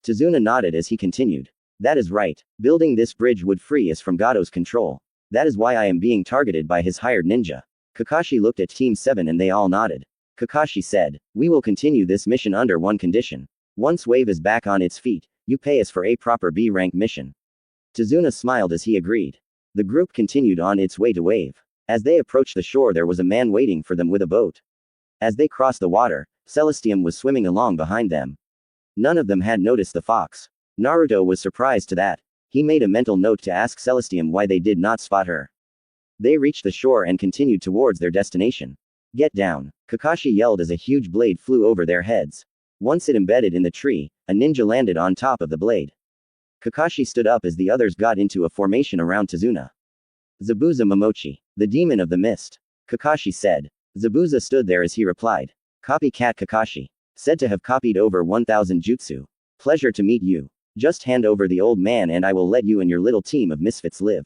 Tazuna nodded as he continued. That is right. Building this bridge would free us from Gato's control. That is why I am being targeted by his hired ninja. Kakashi looked at Team 7 and they all nodded. Kakashi said, we will continue this mission under one condition. Once Wave is back on its feet, you pay us for a proper B rank mission. Tazuna smiled as he agreed. The group continued on its way to Wave. As they approached the shore, there was a man waiting for them with a boat. As they crossed the water, Celestium was swimming along behind them. None of them had noticed the fox. Naruto was surprised to that. He made a mental note to ask Celestium why they did not spot her. They reached the shore and continued towards their destination. Get down, Kakashi yelled as a huge blade flew over their heads. Once it embedded in the tree, a ninja landed on top of the blade. Kakashi stood up as the others got into a formation around Tazuna. Zabuza Momochi, the demon of the mist. Kakashi said. Zabuza stood there as he replied. Copycat Kakashi. Said to have copied over 1000 jutsu. Pleasure to meet you. Just hand over the old man and I will let you and your little team of misfits live.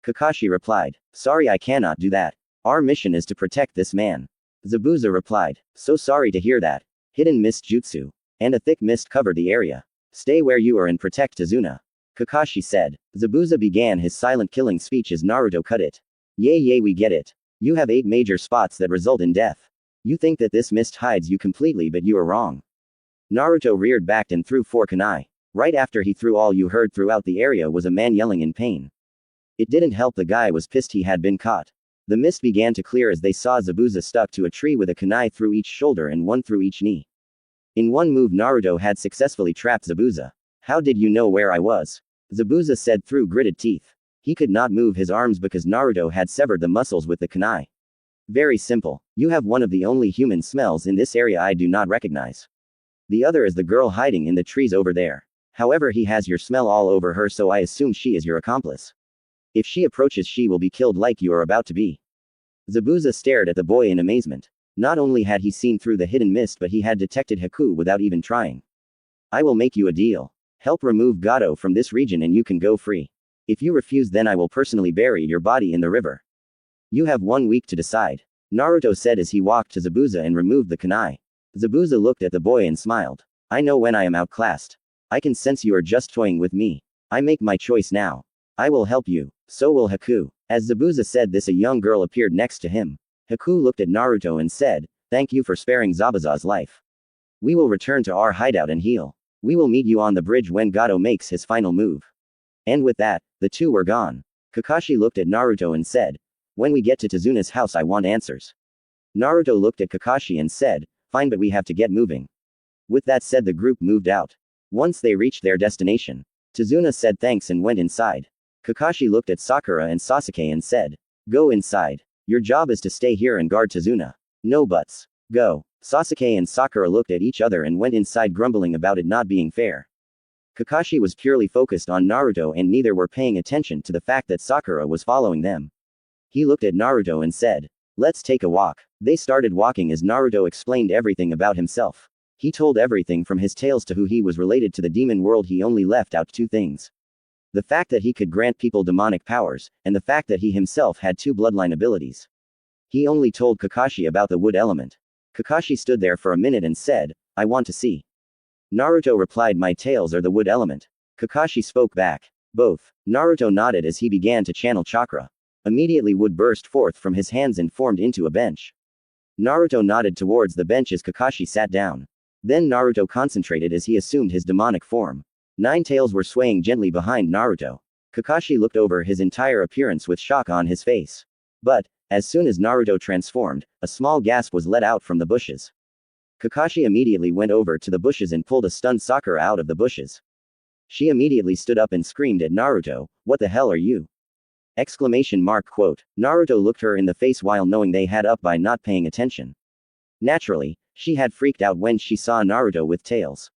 Kakashi replied. Sorry, I cannot do that. Our mission is to protect this man. Zabuza replied. So sorry to hear that. Hidden mist jutsu. And a thick mist covered the area. Stay where you are and protect Tazuna. Kakashi said. Zabuza began his silent killing speech as Naruto cut it. Yay, we get it. You have 8 major spots that result in death. You think that this mist hides you completely, but you are wrong. Naruto reared back and threw 4 kunai. Right after he threw, all you heard throughout the area was a man yelling in pain. It didn't help, the guy was pissed he had been caught. The mist began to clear as they saw Zabuza stuck to a tree with a kunai through each shoulder and 1 through each knee. In one move Naruto had successfully trapped Zabuza. How did you know where I was? Zabuza said through gritted teeth. He could not move his arms because Naruto had severed the muscles with the kunai. Very simple. You have one of the only human smells in this area I do not recognize. The other is the girl hiding in the trees over there. However, he has your smell all over her, so I assume she is your accomplice. If she approaches, she will be killed like you are about to be. Zabuza stared at the boy in amazement. Not only had he seen through the hidden mist, but he had detected Haku without even trying. I will make you a deal. Help remove Gato from this region and you can go free. If you refuse, then I will personally bury your body in the river. You have 1 week to decide. Naruto said as he walked to Zabuza and removed the kunai. Zabuza looked at the boy and smiled. I know when I am outclassed. I can sense you are just toying with me. I make my choice now. I will help you. So will Haku. As Zabuza said this, a young girl appeared next to him. Haku looked at Naruto and said, "Thank you for sparing Zabuza's life. We will return to our hideout and heal. We will meet you on the bridge when Gato makes his final move." And with that, the two were gone. Kakashi looked at Naruto and said, "When we get to Tazuna's house I want answers." Naruto looked at Kakashi and said, "Fine, but we have to get moving." With that said, the group moved out. Once they reached their destination, Tazuna said thanks and went inside. Kakashi looked at Sakura and Sasuke and said, "Go inside. Your job is to stay here and guard Tazuna. No buts. Go." Sasuke and Sakura looked at each other and went inside, grumbling about it not being fair. Kakashi was purely focused on Naruto and neither were paying attention to the fact that Sakura was following them. He looked at Naruto and said, "Let's take a walk." They started walking as Naruto explained everything about himself. He told everything from his tales to who he was related to the demon world. He only left out two things. The fact that he could grant people demonic powers, and the fact that he himself had two bloodline abilities. He only told Kakashi about the wood element. Kakashi stood there for a minute and said, "I want to see." Naruto replied, "My tales are the wood element." Kakashi spoke back. "Both." Naruto nodded as he began to channel chakra. Immediately wood burst forth from his hands and formed into a bench. Naruto nodded towards the bench as Kakashi sat down. Then Naruto concentrated as he assumed his demonic form. 9 tails were swaying gently behind Naruto. Kakashi looked over his entire appearance with shock on his face. But, as soon as Naruto transformed, a small gasp was let out from the bushes. Kakashi immediately went over to the bushes and pulled a stunned Sakura out of the bushes. She immediately stood up and screamed at Naruto, "What the hell are you?" Exclamation mark quote. Naruto looked her in the face while knowing they had up by not paying attention. Naturally, she had freaked out when she saw Naruto with tails.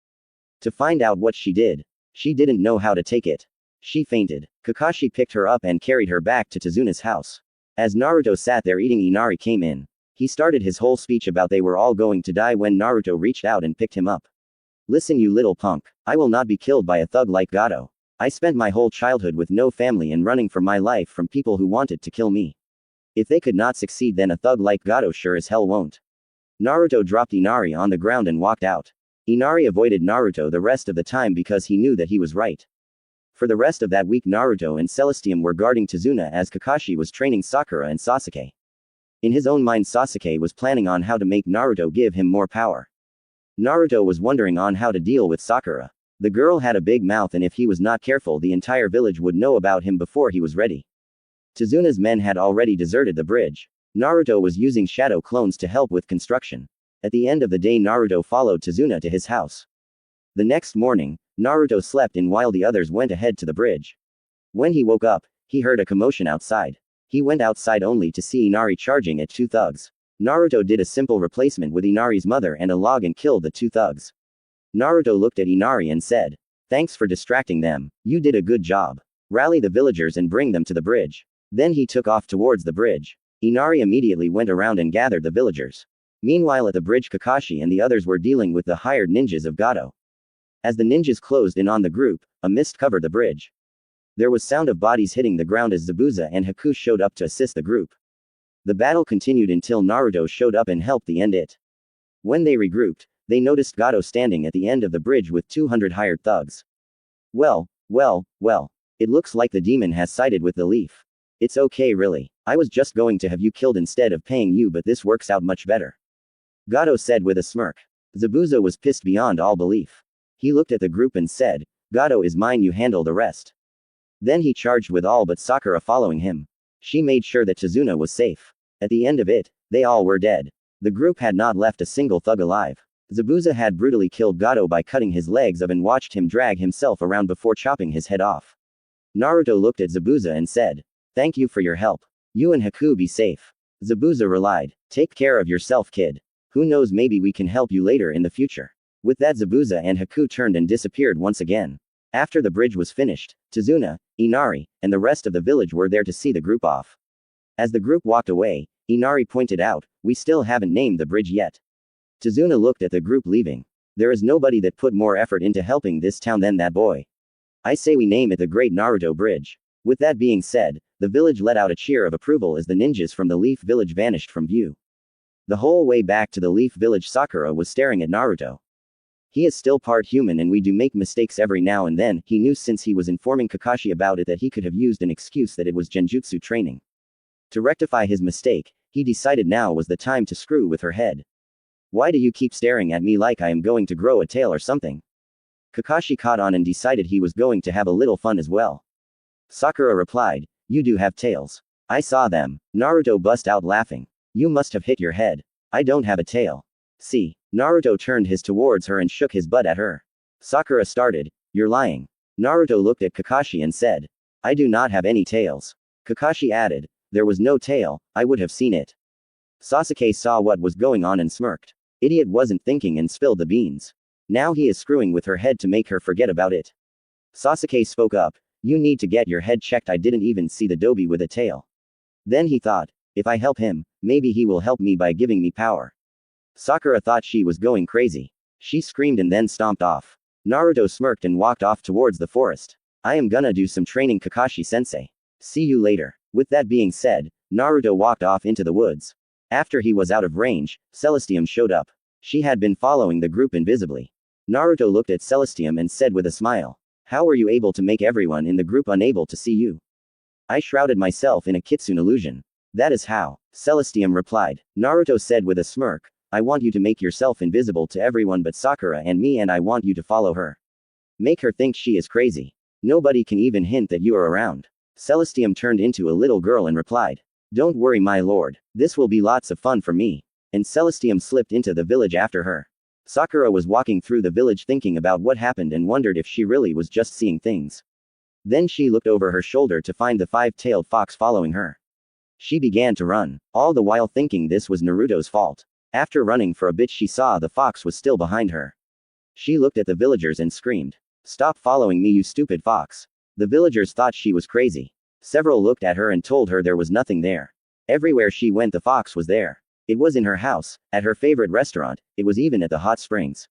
To find out what she did. She didn't know how to take it. She fainted. Kakashi picked her up and carried her back to Tazuna's house. As Naruto sat there eating, Inari came in. He started his whole speech about they were all going to die when Naruto reached out and picked him up. "Listen, you little punk. I will not be killed by a thug like Gato. I spent my whole childhood with no family and running for my life from people who wanted to kill me. If they could not succeed, then a thug like Gato sure as hell won't." Naruto dropped Inari on the ground and walked out. Inari avoided Naruto the rest of the time because he knew that he was right. For the rest of that week, Naruto and Celestium were guarding Tazuna as Kakashi was training Sakura and Sasuke. In his own mind, Sasuke was planning on how to make Naruto give him more power. Naruto was wondering on how to deal with Sakura. The girl had a big mouth, and if he was not careful, the entire village would know about him before he was ready. Tazuna's men had already deserted the bridge. Naruto was using shadow clones to help with construction. At the end of the day, Naruto followed Tazuna to his house. The next morning, Naruto slept in while the others went ahead to the bridge. When he woke up, he heard a commotion outside. He went outside only to see Inari charging at 2 thugs. Naruto did a simple replacement with Inari's mother and a log and killed the 2 thugs. Naruto looked at Inari and said, "Thanks for distracting them. You did a good job. Rally the villagers and bring them to the bridge." Then he took off towards the bridge. Inari immediately went around and gathered the villagers. Meanwhile, at the bridge, Kakashi and the others were dealing with the hired ninjas of Gato. As the ninjas closed in on the group, a mist covered the bridge. There was sound of bodies hitting the ground as Zabuza and Haku showed up to assist the group. The battle continued until Naruto showed up and helped end it. When they regrouped, they noticed Gato standing at the end of the bridge with 200 hired thugs. Well. It looks like the demon has sided with the leaf. It's okay, really. I was just going to have you killed instead of paying you, but this works out much better. Gato said with a smirk. Zabuza was pissed beyond all belief. He looked at the group and said, "Gato is mine, you handle the rest." Then he charged with all but Sakura following him. She made sure that Tazuna was safe. At the end of it, they all were dead. The group had not left a single thug alive. Zabuza had brutally killed Gato by cutting his legs up and watched him drag himself around before chopping his head off. Naruto looked at Zabuza and said, "Thank you for your help. You and Haku be safe." Zabuza relied, "Take care of yourself, kid. Who knows, maybe we can help you later in the future." With that, Zabuza and Haku turned and disappeared once again. After the bridge was finished, Tazuna, Inari, and the rest of the village were there to see the group off. As the group walked away, Inari pointed out, "We still haven't named the bridge yet." Tazuna looked at the group leaving. "There is nobody that put more effort into helping this town than that boy. I say we name it the Great Naruto Bridge." With that being said, the village let out a cheer of approval as the ninjas from the Leaf Village vanished from view. The whole way back to the Leaf Village, Sakura was staring at Naruto. "He is still part human and we do make mistakes every now and then," he knew since he was informing Kakashi about it that he could have used an excuse that it was genjutsu training. To rectify his mistake, He decided now was the time to screw with her head. Why do you keep staring at me like I am going to grow a tail or something? Kakashi caught on and decided he was going to have a little fun as well. Sakura replied, you do have tails. I saw them. Naruto bust out laughing. You must have hit your head. I don't have a tail. See. Naruto turned his towards her and shook his butt at her. Sakura started, you're lying. Naruto looked at Kakashi and said, I do not have any tails. Kakashi added, there was no tail, I would have seen it. Sasuke saw what was going on and smirked. Idiot wasn't thinking and spilled the beans. Now he is screwing with her head to make her forget about it. Sasuke spoke up, you need to get your head checked. I didn't even see the Dobby with a tail. Then he thought, if I help him, maybe he will help me by giving me power. Sakura thought she was going crazy. She screamed and then stomped off. Naruto smirked and walked off towards the forest. I am gonna do some training, Kakashi-sensei. See you later. With that being said, Naruto walked off into the woods. After he was out of range, Celestium showed up. She had been following the group invisibly. Naruto looked at Celestium and said with a smile, how were you able to make everyone in the group unable to see you? I shrouded myself in a kitsune illusion. That is how. Celestium replied. Naruto said with a smirk, I want you to make yourself invisible to everyone but Sakura and me, and I want you to follow her. Make her think she is crazy. Nobody can even hint that you are around. Celestium turned into a little girl and replied, don't worry my lord, this will be lots of fun for me. And Celestium slipped into the village after her. Sakura was walking through the village thinking about what happened and wondered if she really was just seeing things. Then she looked over her shoulder to find the five-tailed fox following her. She began to run, all the while thinking this was Naruto's fault. After running for a bit she saw the fox was still behind her. She looked at the villagers and screamed, stop following me you stupid fox. The villagers thought she was crazy. Several looked at her and told her there was nothing there. Everywhere she went the fox was there. It was in her house, at her favorite restaurant, it was even at the hot springs.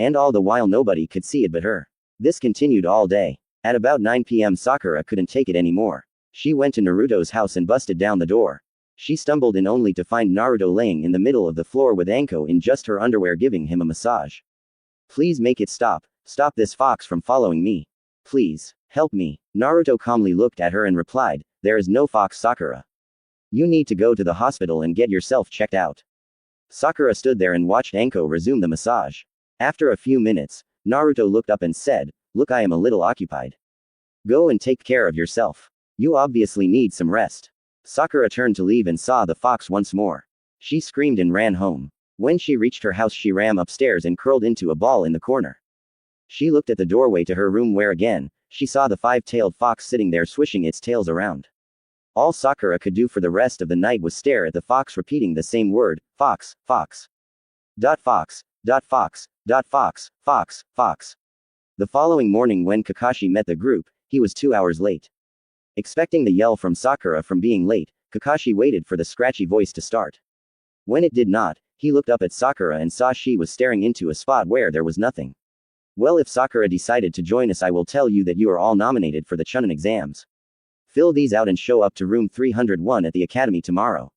And all the while nobody could see it but her. This continued all day. At about 9 p.m. Sakura couldn't take it anymore. She went to Naruto's house and busted down the door. She stumbled in only to find Naruto laying in the middle of the floor with Anko in just her underwear giving him a massage. Please make it stop. Stop this fox from following me. Please, help me. Naruto calmly looked at her and replied, there is no fox Sakura. You need to go to the hospital and get yourself checked out. Sakura stood there and watched Anko resume the massage. After a few minutes, Naruto looked up and said, look, I am a little occupied. Go and take care of yourself. You obviously need some rest. Sakura turned to leave and saw the fox once more. She screamed and ran home. When she reached her house she ran upstairs and curled into a ball in the corner. She looked at the doorway to her room where again, she saw the five-tailed fox sitting there swishing its tails around. All Sakura could do for the rest of the night was stare at the fox repeating the same word, fox, fox. Fox, fox, fox, fox, fox. The following morning when Kakashi met the group, he was 2 hours late. Expecting the yell from Sakura from being late, Kakashi waited for the scratchy voice to start. When it did not, he looked up at Sakura and saw she was staring into a spot where there was nothing. Well, if Sakura decided to join us, I will tell you that you are all nominated for the Chunin exams. Fill these out and show up to room 301 at the academy tomorrow.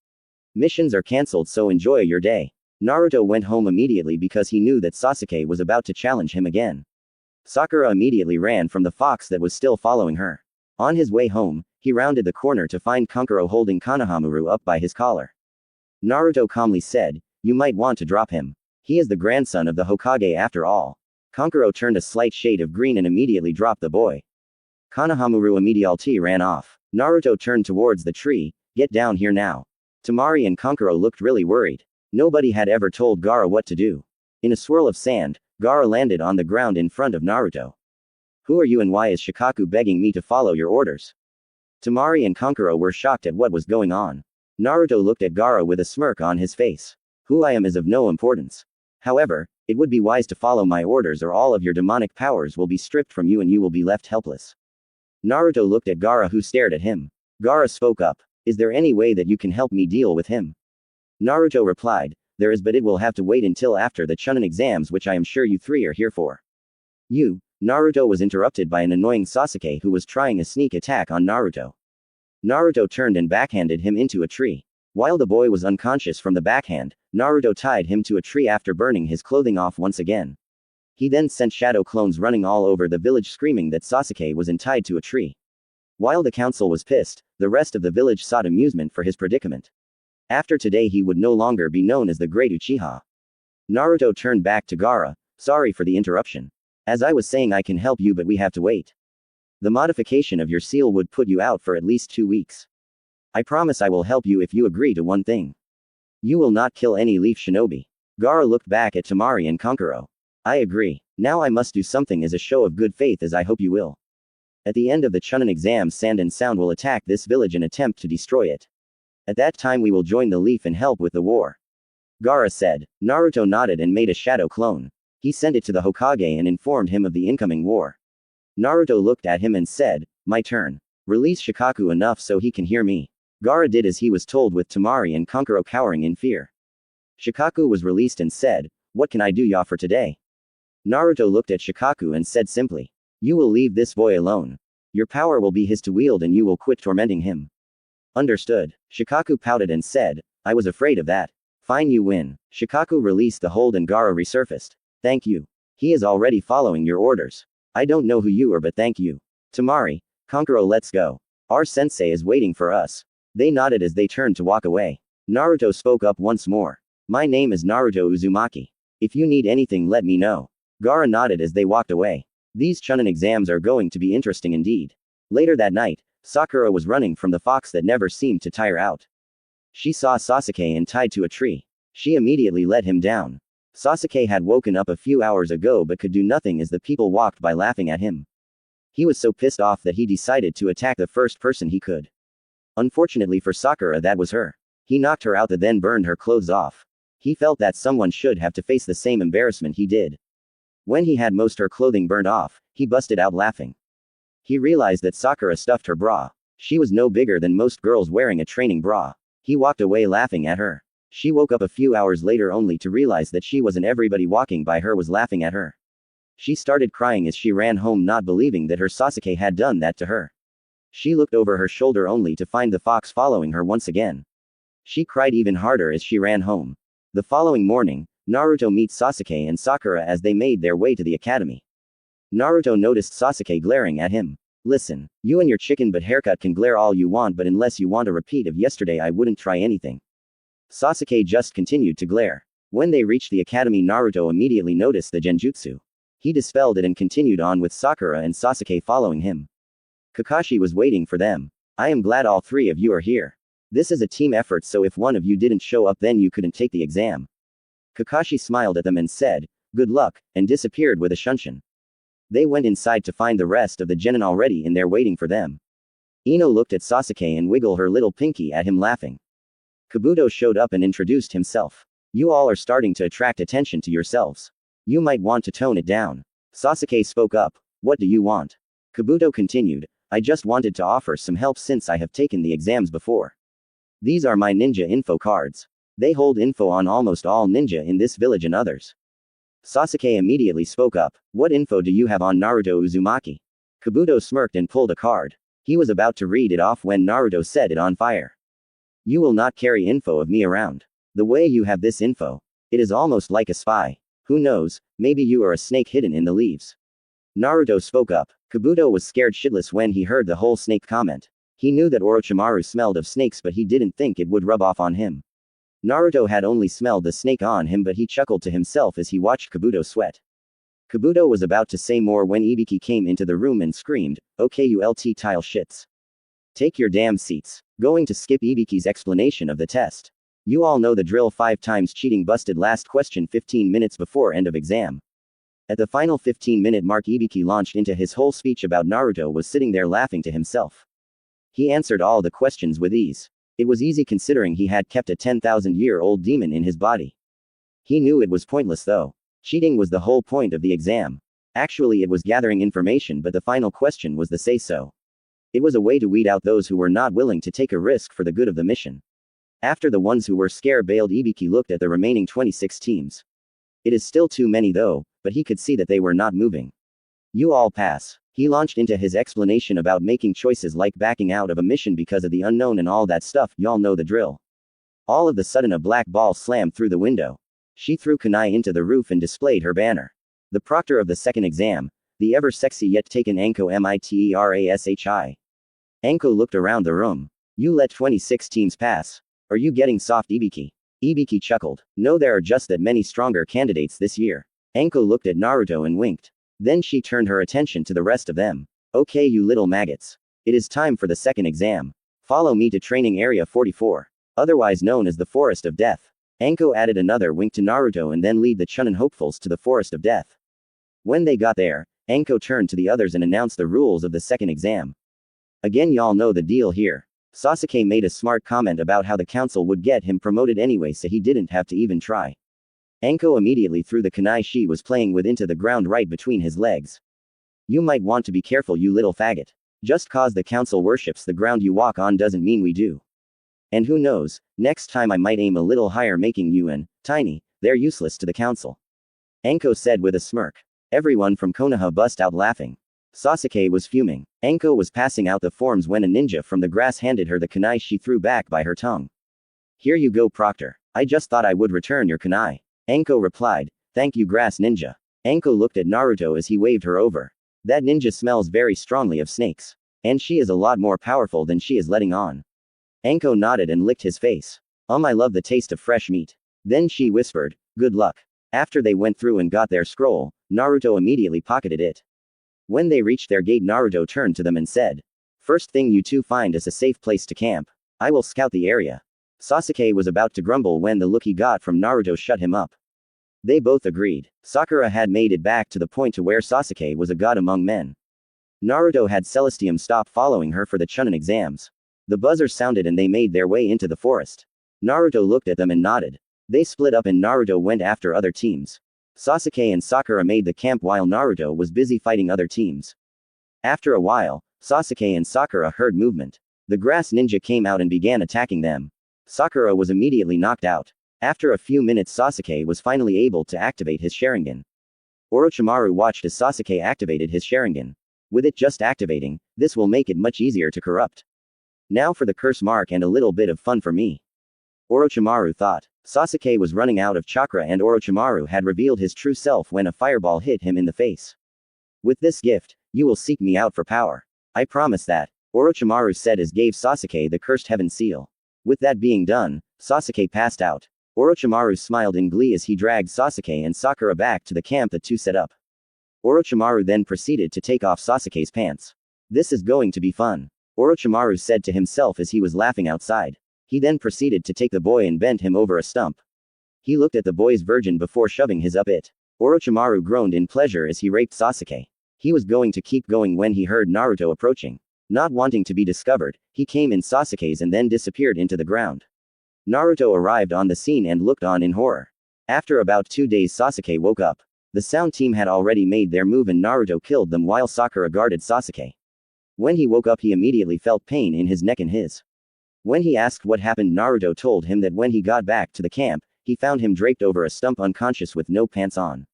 Missions are cancelled, so enjoy your day. Naruto went home immediately because he knew that Sasuke was about to challenge him again. Sakura immediately ran from the fox that was still following her. On his way home, he rounded the corner to find Kankuro holding Konohamaru up by his collar. Naruto calmly said, you might want to drop him. He is the grandson of the Hokage after all. Kankuro turned a slight shade of green and immediately dropped the boy. Konohamaru immediately ran off. Naruto turned towards the tree, get down here now. Temari and Kankuro looked really worried. Nobody had ever told Gaara what to do. In a swirl of sand, Gaara landed on the ground in front of Naruto. Who are you and why is Shikaku begging me to follow your orders? Temari and Kankuro were shocked at what was going on. Naruto looked at Gaara with a smirk on his face. Who I am is of no importance. However, it would be wise to follow my orders or all of your demonic powers will be stripped from you and you will be left helpless. Naruto looked at Gaara who stared at him. Gaara spoke up. Is there any way that you can help me deal with him? Naruto replied, there is, but it will have to wait until after the Chunin exams, which I am sure you three are here for. You. Naruto was interrupted by an annoying Sasuke who was trying a sneak attack on Naruto. Naruto turned and backhanded him into a tree. While the boy was unconscious from the backhand, Naruto tied him to a tree after burning his clothing off once again. He then sent shadow clones running all over the village screaming that Sasuke was tied to a tree. While the council was pissed, the rest of the village sought amusement for his predicament. After today he would no longer be known as the great Uchiha. Naruto turned back to Gaara. Sorry for the interruption. As I was saying, I can help you, but we have to wait. The modification of your seal would put you out for at least 2 weeks. I promise I will help you if you agree to one thing. You will not kill any leaf shinobi. Gaara looked back at Temari and Kankuro. I agree. Now I must do something as a show of good faith, as I hope you will. At the end of the Chunin exam, Sand and Sound will attack this village and attempt to destroy it. At that time we will join the leaf and help with the war. Gaara said. Naruto nodded and made a shadow clone. He sent it to the Hokage and informed him of the incoming war. Naruto looked at him and said, my turn. Release Shikaku enough so he can hear me. Gaara did as he was told, with Temari and Kankuro cowering in fear. Shikaku was released and said, what can I do ya for today? Naruto looked at Shikaku and said simply, you will leave this boy alone. Your power will be his to wield and you will quit tormenting him. Understood. Shikaku pouted and said, I was afraid of that. Fine, you win. Shikaku released the hold and Gaara resurfaced. Thank you. He is already following your orders. I don't know who you are, but thank you. Temari, Kankuro, let's go. Our sensei is waiting for us. They nodded as they turned to walk away. Naruto spoke up once more. My name is Naruto Uzumaki. If you need anything, let me know. Gaara nodded as they walked away. These Chunin exams are going to be interesting indeed. Later that night, Sakura was running from the fox that never seemed to tire out. She saw Sasuke and tied to a tree. She immediately let him down. Sasuke had woken up a few hours ago but could do nothing as the people walked by laughing at him. He was so pissed off that he decided to attack the first person he could. Unfortunately for Sakura, that was her. He knocked her out and then burned her clothes off. He felt that someone should have to face the same embarrassment he did. When he had most her clothing burned off, he busted out laughing. He realized that Sakura stuffed her bra. She was no bigger than most girls wearing a training bra. He walked away laughing at her. She woke up a few hours later only to realize that she wasn't. Everybody walking by her was laughing at her. She started crying as she ran home, not believing that her Sasuke had done that to her. She looked over her shoulder only to find the fox following her once again. She cried even harder as she ran home. The following morning, Naruto meets Sasuke and Sakura as they made their way to the academy. Naruto noticed Sasuke glaring at him. Listen, you and your chicken butt haircut can glare all you want, but unless you want a repeat of yesterday, I wouldn't try anything. Sasuke just continued to glare. When they reached the academy, Naruto immediately noticed the genjutsu. He dispelled it and continued on with Sakura and Sasuke following him. Kakashi was waiting for them. I am glad all three of you are here. This is a team effort, so if one of you didn't show up, then you couldn't take the exam. Kakashi smiled at them and said, good luck, and disappeared with a shunshin. They went inside to find the rest of the genin already in there waiting for them. Ino looked at Sasuke and wiggled her little pinky at him, laughing. Kabuto showed up and introduced himself. You all are starting to attract attention to yourselves. You might want to tone it down. Sasuke spoke up. What do you want? Kabuto continued. I just wanted to offer some help since I have taken the exams before. These are my ninja info cards. They hold info on almost all ninja in this village and others. Sasuke immediately spoke up. What info do you have on Naruto Uzumaki? Kabuto smirked and pulled a card. He was about to read it off when Naruto set it on fire. You will not carry info of me around. The way you have this info, it is almost like a spy. Who knows, maybe you are a snake hidden in the leaves. Naruto spoke up. Kabuto was scared shitless when he heard the whole snake comment. He knew that Orochimaru smelled of snakes, but he didn't think it would rub off on him. Naruto had only smelled the snake on him, but he chuckled to himself as he watched Kabuto sweat. Kabuto was about to say more when Ibiki came into the room and screamed, okay you LT tile shits. Take your damn seats. Going to skip Ibiki's explanation of the test. You all know the drill. 5 times cheating busted. Last question 15 minutes before end of exam. At the final 15-minute mark, Ibiki launched into his whole speech about Naruto was sitting there laughing to himself. He answered all the questions with ease. It was easy considering he had kept a 10,000-year-old demon in his body. He knew it was pointless though. Cheating was the whole point of the exam. Actually, it was gathering information, but the final question was the say-so. It was a way to weed out those who were not willing to take a risk for the good of the mission. After the ones who were scared bailed, Ibiki looked at the remaining 26 teams. It is still too many though, but he could see that they were not moving. You all pass. He launched into his explanation about making choices like backing out of a mission because of the unknown and all that stuff. Y'all know the drill. All of a sudden a black ball slammed through the window. She threw kunai into the roof and displayed her banner. The proctor of the second exam, the ever sexy yet taken Anko Miterashi. Anko looked around the room. You let 26 teams pass. Are you getting soft, Ibiki? Ibiki chuckled. No, there are just that many stronger candidates this year. Anko looked at Naruto and winked. Then she turned her attention to the rest of them. Okay, you little maggots. It is time for the second exam. Follow me to training area 44. Otherwise known as the Forest of Death. Anko added another wink to Naruto and then lead the Chunin hopefuls to the Forest of Death. When they got there, Anko turned to the others and announced the rules of the second exam. Again, y'all know the deal here. Sasuke made a smart comment about how the council would get him promoted anyway, so he didn't have to even try. Anko immediately threw the kunai she was playing with into the ground right between his legs. You might want to be careful, you little faggot. Just cause the council worships the ground you walk on doesn't mean we do. And who knows, next time I might aim a little higher, making you and tiny. They're useless to the council. Anko said with a smirk. Everyone from Konoha bust out laughing. Sasuke was fuming. Anko was passing out the forms when a ninja from the grass handed her the kunai she threw back by her tongue. Here you go, Proctor. I just thought I would return your kunai. Anko replied. Thank you, grass ninja. Anko looked at Naruto as he waved her over. That ninja smells very strongly of snakes. And she is a lot more powerful than she is letting on. Anko nodded and licked his face. I love the taste of fresh meat. Then she whispered, good luck. After they went through and got their scroll, Naruto immediately pocketed it. When they reached their gate, Naruto turned to them and said, first thing you two find is a safe place to camp. I will scout the area. Sasuke was about to grumble when the look he got from Naruto shut him up. They both agreed. Sakura had made it back to the point to where Sasuke was a god among men. Naruto had Celestium stop following her for the Chunin exams. The buzzer sounded and they made their way into the forest. Naruto looked at them and nodded. They split up and Naruto went after other teams. Sasuke and Sakura made the camp while Naruto was busy fighting other teams. After a while, Sasuke and Sakura heard movement. The grass ninja came out and began attacking them. Sakura was immediately knocked out. After a few minutes, Sasuke was finally able to activate his Sharingan. Orochimaru watched as Sasuke activated his Sharingan. With it just activating, this will make it much easier to corrupt. Now for the curse mark and a little bit of fun for me. Orochimaru thought. Sasuke was running out of chakra and Orochimaru had revealed his true self when a fireball hit him in the face. With this gift, you will seek me out for power. I promise that, Orochimaru said as gave Sasuke the cursed heaven seal. With that being done, Sasuke passed out. Orochimaru smiled in glee as he dragged Sasuke and Sakura back to the camp the two set up. Orochimaru then proceeded to take off Sasuke's pants. This is going to be fun, Orochimaru said to himself as he was laughing outside. He then proceeded to take the boy and bent him over a stump. He looked at the boy's virgin before shoving his up it. Orochimaru groaned in pleasure as he raped Sasuke. He was going to keep going when he heard Naruto approaching. Not wanting to be discovered, he came in Sasuke's and then disappeared into the ground. Naruto arrived on the scene and looked on in horror. After about 2 days, Sasuke woke up. The sound team had already made their move and Naruto killed them while Sakura guarded Sasuke. When he woke up, he immediately felt pain in his neck and his. When he asked what happened, Naruto told him that when he got back to the camp, he found him draped over a stump unconscious with no pants on.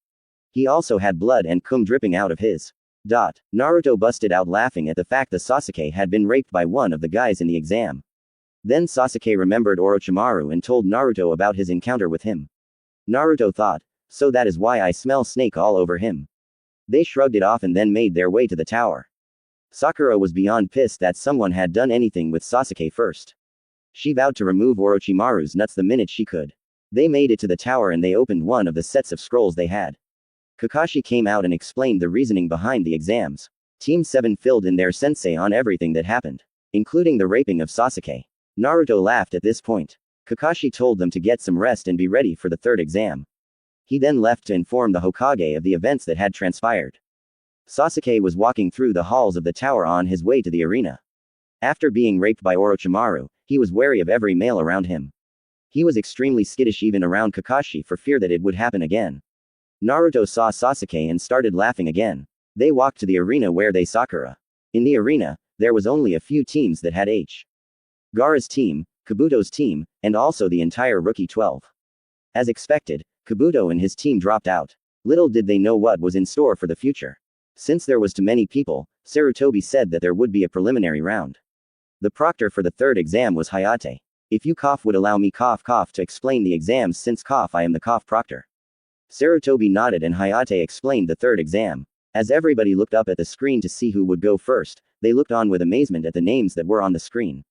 He also had blood and cum dripping out of his. Naruto busted out laughing at the fact that Sasuke had been raped by one of the guys in the exam. Then Sasuke remembered Orochimaru and told Naruto about his encounter with him. Naruto thought, so that is why I smell snake all over him. They shrugged it off and then made their way to the tower. Sakura was beyond pissed that someone had done anything with Sasuke first. She vowed to remove Orochimaru's nuts the minute she could. They made it to the tower and they opened one of the sets of scrolls they had. Kakashi came out and explained the reasoning behind the exams. Team 7 filled in their sensei on everything that happened, including the raping of Sasuke. Naruto laughed at this point. Kakashi told them to get some rest and be ready for the third exam. He then left to inform the Hokage of the events that had transpired. Sasuke was walking through the halls of the tower on his way to the arena. After being raped by Orochimaru, he was wary of every male around him. He was extremely skittish even around Kakashi for fear that it would happen again. Naruto saw Sasuke and started laughing again. They walked to the arena where they saw Sakura. In the arena, there was only a few teams that had Gaara's team, Kabuto's team, and also the entire Rookie 12. As expected, Kabuto and his team dropped out. Little did they know what was in store for the future. Since there was too many people, Sarutobi said that there would be a preliminary round. The proctor for the third exam was Hayate. If you would allow me to explain the exams since I am the proctor. Sarutobi nodded and Hayate explained the third exam. As everybody looked up at the screen to see who would go first, they looked on with amazement at the names that were on the screen.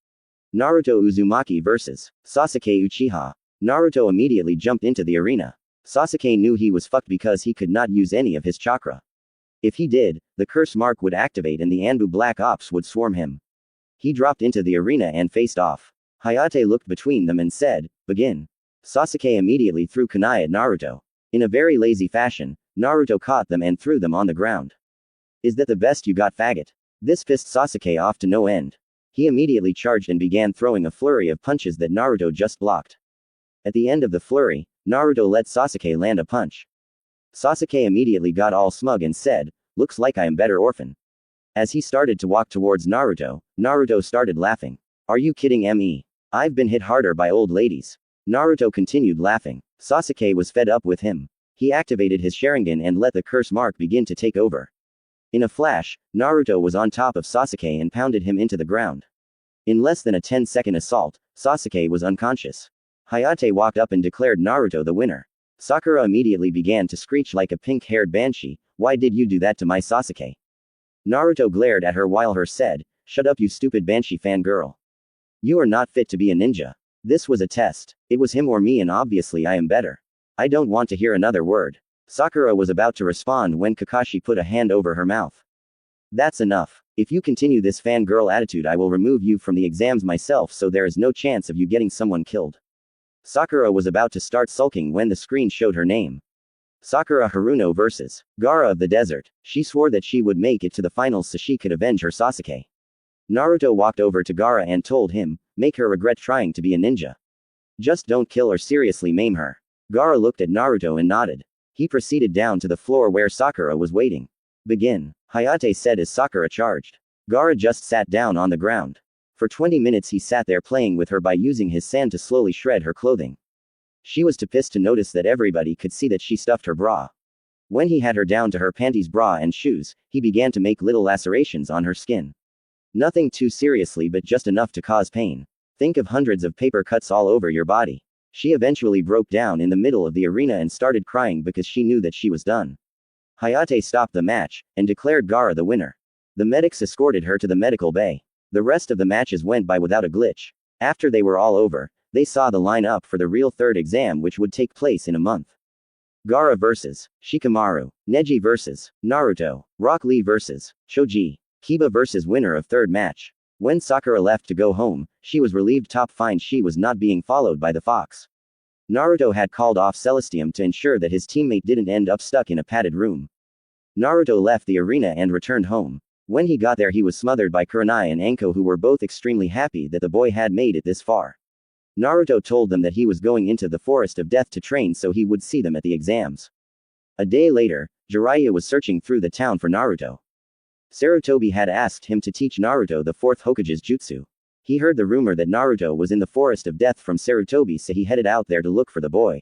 Naruto Uzumaki vs. Sasuke Uchiha. Naruto immediately jumped into the arena. Sasuke knew he was fucked because he could not use any of his chakra. If he did, the curse mark would activate and the Anbu Black Ops would swarm him. He dropped into the arena and faced off. Hayate looked between them and said, "Begin." Sasuke immediately threw kunai at Naruto. In a very lazy fashion, Naruto caught them and threw them on the ground. "Is that the best you got, faggot?" This pissed Sasuke off to no end. He immediately charged and began throwing a flurry of punches that Naruto just blocked. At the end of the flurry, Naruto let Sasuke land a punch. Sasuke immediately got all smug and said, "Looks like I am better orphan." As he started to walk towards Naruto, Naruto started laughing. "Are you kidding me? I've been hit harder by old ladies." Naruto continued laughing. Sasuke was fed up with him. He activated his Sharingan and let the curse mark begin to take over. In a flash, Naruto was on top of Sasuke and pounded him into the ground. In less than a 10-second assault, Sasuke was unconscious. Hayate walked up and declared Naruto the winner. Sakura immediately began to screech like a pink-haired banshee, "Why did you do that to my Sasuke?" Naruto glared at her while her said, "Shut up, you stupid banshee fangirl. You are not fit to be a ninja. This was a test. It was him or me and obviously I am better. I don't want to hear another word." Sakura was about to respond when Kakashi put a hand over her mouth. "That's enough. If you continue this fangirl attitude I will remove you from the exams myself so there is no chance of you getting someone killed." Sakura was about to start sulking when the screen showed her name. Sakura Haruno vs. Gaara of the Desert. She swore that she would make it to the finals so she could avenge her Sasuke. Naruto walked over to Gaara and told him, "Make her regret trying to be a ninja. Just don't kill or seriously maim her." Gaara looked at Naruto and nodded. He proceeded down to the floor where Sakura was waiting. "Begin," Hayate said as Sakura charged. Gaara just sat down on the ground. For 20 minutes he sat there playing with her by using his sand to slowly shred her clothing. She was too pissed to notice that everybody could see that she stuffed her bra. When he had her down to her panties, bra and shoes, he began to make little lacerations on her skin. Nothing too seriously but just enough to cause pain. Think of hundreds of paper cuts all over your body. She eventually broke down in the middle of the arena and started crying because she knew that she was done. Hayate stopped the match, and declared Gaara the winner. The medics escorted her to the medical bay. The rest of the matches went by without a glitch. After they were all over, they saw the line up for the real third exam which would take place in a month. Gaara vs. Shikamaru. Neji vs. Naruto. Rock Lee vs. Choji. Kiba vs. winner of third match. When Sakura left to go home, she was relieved top fine she was not being followed by the fox. Naruto had called off Celestium to ensure that his teammate didn't end up stuck in a padded room. Naruto left the arena and returned home. When he got there he was smothered by Kurenai and Anko, who were both extremely happy that the boy had made it this far. Naruto told them that he was going into the Forest of Death to train so he would see them at the exams. A day later, Jiraiya was searching through the town for Naruto. Sarutobi had asked him to teach Naruto the fourth Hokage's jutsu. He heard the rumor that Naruto was in the Forest of Death from Sarutobi, so he headed out there to look for the boy.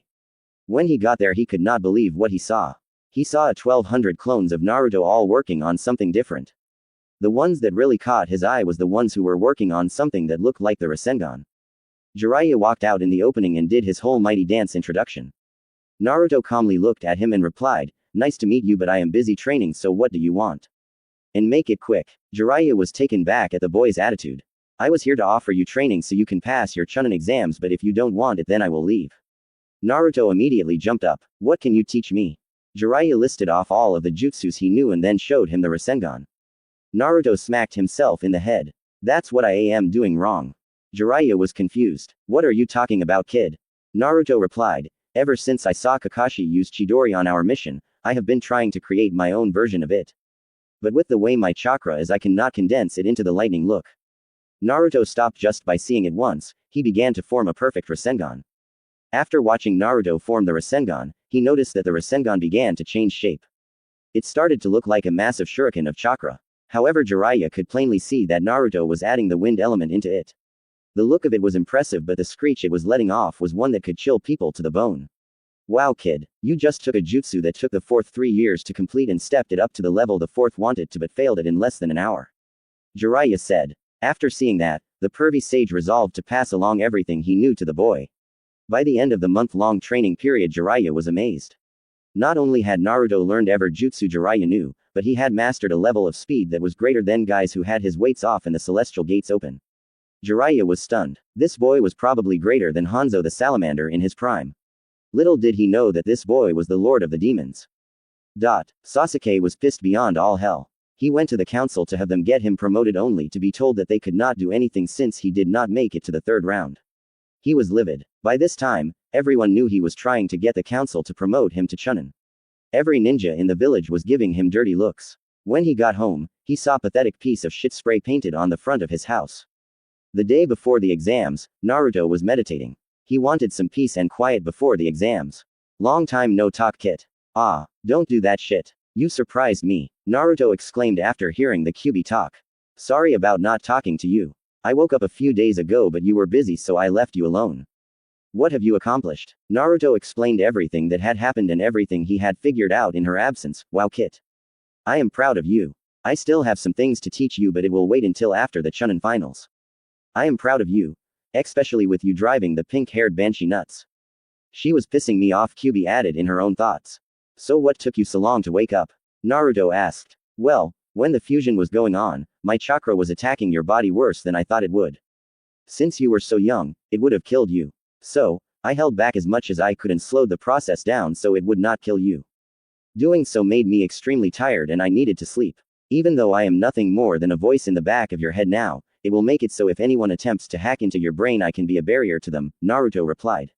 When he got there he could not believe what he saw. He saw 1,200 clones of Naruto all working on something different. The ones that really caught his eye was the ones who were working on something that looked like the Rasengan. Jiraiya walked out in the opening and did his whole mighty dance introduction. Naruto calmly looked at him and replied, "Nice to meet you, but I am busy training, so what do you want? And make it quick." Jiraiya was taken back at the boy's attitude. "I was here to offer you training so you can pass your Chunin exams, but if you don't want it then I will leave." Naruto immediately jumped up. "What can you teach me?" Jiraiya listed off all of the jutsus he knew and then showed him the Rasengan. Naruto smacked himself in the head. "That's what I am doing wrong." Jiraiya was confused. "What are you talking about, kid?" Naruto replied, "Ever since I saw Kakashi use Chidori on our mission, I have been trying to create my own version of it. But with the way my chakra is I cannot condense it into the lightning look." Naruto stopped just by seeing it once. He began to form a perfect Rasengan. After watching Naruto form the Rasengan, he noticed that the Rasengan began to change shape. It started to look like a massive shuriken of chakra. However, Jiraiya could plainly see that Naruto was adding the wind element into it. The look of it was impressive, but the screech it was letting off was one that could chill people to the bone. "Wow, kid, you just took a jutsu that took the fourth 3 years to complete and stepped it up to the level the fourth wanted to but failed it in less than an hour," Jiraiya said. After seeing that, the pervy sage resolved to pass along everything he knew to the boy. By the end of the month-long training period, Jiraiya was amazed. Not only had Naruto learned every jutsu Jiraiya knew, but he had mastered a level of speed that was greater than guys who had his weights off and the celestial gates open. Jiraiya was stunned. This boy was probably greater than Hanzo the Salamander in his prime. Little did he know that this boy was the Lord of the Demons. Sasuke was pissed beyond all hell. He went to the council to have them get him promoted only to be told that they could not do anything since he did not make it to the third round. He was livid. By this time, everyone knew he was trying to get the council to promote him to Chunin. Every ninja in the village was giving him dirty looks. When he got home, he saw a pathetic piece of shit spray painted on the front of his house. The day before the exams, Naruto was meditating. He wanted some peace and quiet before the exams. Long time no talk, kid. Ah, don't do that shit. You surprised me, Naruto exclaimed after hearing the Kyuubi talk. Sorry about not talking to you. I woke up a few days ago but you were busy so I left you alone. What have you accomplished? Naruto explained everything that had happened and everything he had figured out in her absence. Wow, Kit. I am proud of you. I still have some things to teach you but it will wait until after the Chunin finals. I am proud of you. Especially with you driving the pink-haired banshee nuts. She was pissing me off, Kyuubi added in her own thoughts. So what took you so long to wake up? Naruto asked. Well, when the fusion was going on, my chakra was attacking your body worse than I thought it would. Since you were so young, it would have killed you. So, I held back as much as I could and slowed the process down so it would not kill you. Doing so made me extremely tired and I needed to sleep. Even though I am nothing more than a voice in the back of your head now, it will make it so if anyone attempts to hack into your brain I can be a barrier to them, Naruto replied.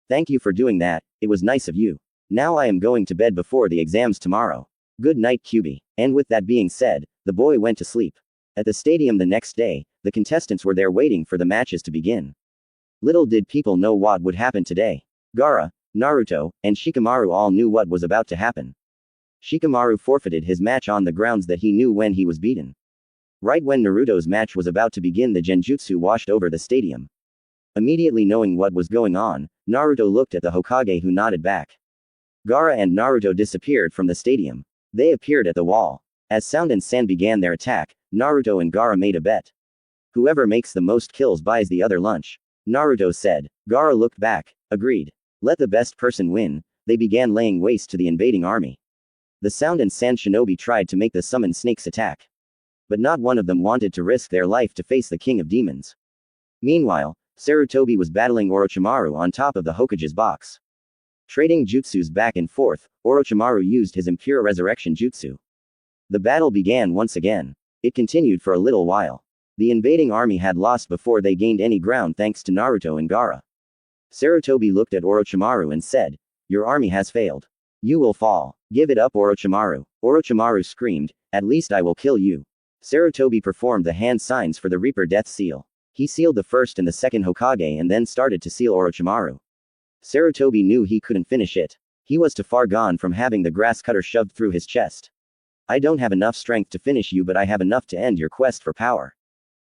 Thank you for doing that, it was nice of you. Now I am going to bed before the exams tomorrow. Good night, Kyuubi. And with that being said, the boy went to sleep. At the stadium the next day, the contestants were there waiting for the matches to begin. Little did people know what would happen today. Gaara, Naruto, and Shikamaru all knew what was about to happen. Shikamaru forfeited his match on the grounds that he knew when he was beaten. Right when Naruto's match was about to begin, the genjutsu washed over the stadium. Immediately knowing what was going on, Naruto looked at the Hokage who nodded back. Gaara and Naruto disappeared from the stadium. They appeared at the wall. As Sound and Sand began their attack, Naruto and Gaara made a bet. Whoever makes the most kills buys the other lunch. Naruto said. Gaara looked back. Agreed. Let the best person win. They began laying waste to the invading army. The Sound and Sand shinobi tried to make the Summon Snakes attack. But not one of them wanted to risk their life to face the King of Demons. Meanwhile, Sarutobi was battling Orochimaru on top of the Hokage's box. Trading jutsus back and forth, Orochimaru used his Impure Resurrection Jutsu. The battle began once again. It continued for a little while. The invading army had lost before they gained any ground thanks to Naruto and Gaara. Sarutobi looked at Orochimaru and said, Your army has failed. You will fall. Give it up, Orochimaru. Orochimaru screamed, At least I will kill you. Sarutobi performed the hand signs for the Reaper Death Seal. He sealed the first and the second Hokage and then started to seal Orochimaru. Sarutobi knew he couldn't finish it. He was too far gone from having the grass cutter shoved through his chest. I don't have enough strength to finish you but I have enough to end your quest for power.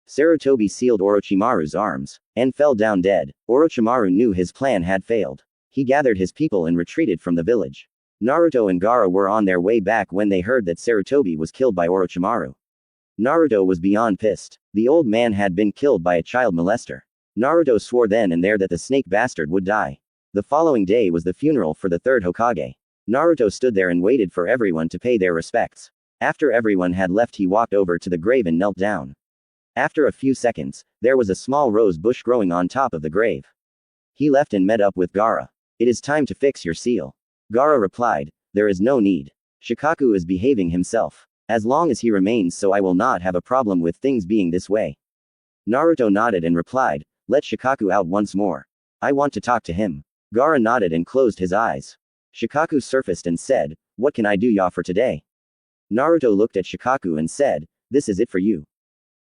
Sarutobi sealed Orochimaru's arms, and fell down dead. Orochimaru knew his plan had failed. He gathered his people and retreated from the village. Naruto and Gaara were on their way back when they heard that Sarutobi was killed by Orochimaru. Naruto was beyond pissed. The old man had been killed by a child molester. Naruto swore then and there that the snake bastard would die. The following day was the funeral for the third Hokage. Naruto stood there and waited for everyone to pay their respects. After everyone had left, he walked over to the grave and knelt down. After a few seconds, there was a small rose bush growing on top of the grave. He left and met up with Gaara. It is time to fix your seal. Gaara replied, There is no need. Shikaku is behaving himself. As long as he remains so I will not have a problem with things being this way. Naruto nodded and replied, Let Shikaku out once more. I want to talk to him. Gaara nodded and closed his eyes. Shikaku surfaced and said, What can I do ya for today? Naruto looked at Shikaku and said, This is it for you.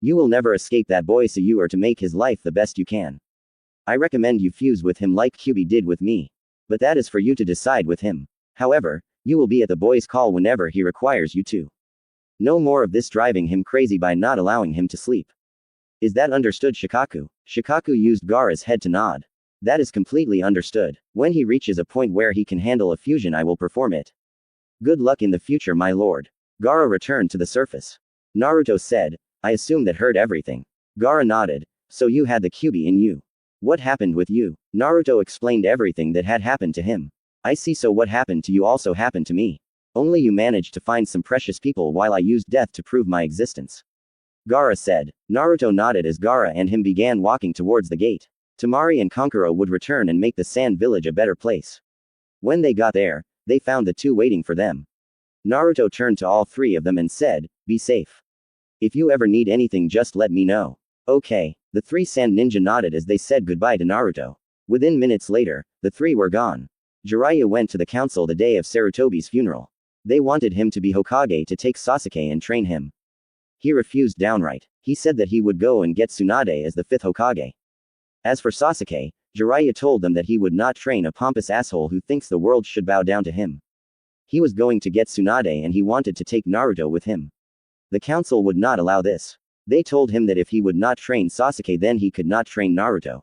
You will never escape that boy, so you are to make his life the best you can. I recommend you fuse with him like Kyuubi did with me. But that is for you to decide with him. However, you will be at the boy's call whenever he requires you to. No more of this driving him crazy by not allowing him to sleep. Is that understood, Shikaku? Shikaku used Gaara's head to nod. That is completely understood. When he reaches a point where he can handle a fusion, I will perform it. Good luck in the future, my lord. Gaara returned to the surface. Naruto said, I assume that heard everything. Gaara nodded. So you had the Kyuubi in you. What happened with you? Naruto explained everything that had happened to him. I see, so what happened to you also happened to me. Only you managed to find some precious people while I used death to prove my existence. Gaara said. Naruto nodded as Gaara and him began walking towards the gate. Temari and Kankuro would return and make the sand village a better place. When they got there, they found the two waiting for them. Naruto turned to all three of them and said, "Be safe. If you ever need anything, just let me know." Okay. The three sand ninja nodded as they said goodbye to Naruto. Within minutes later, the three were gone. Jiraiya went to the council the day of Sarutobi's funeral. They wanted him to be Hokage to take Sasuke and train him. He refused downright. He said that he would go and get Tsunade as the fifth Hokage. As for Sasuke, Jiraiya told them that he would not train a pompous asshole who thinks the world should bow down to him. He was going to get Tsunade and he wanted to take Naruto with him. The council would not allow this. They told him that if he would not train Sasuke then he could not train Naruto.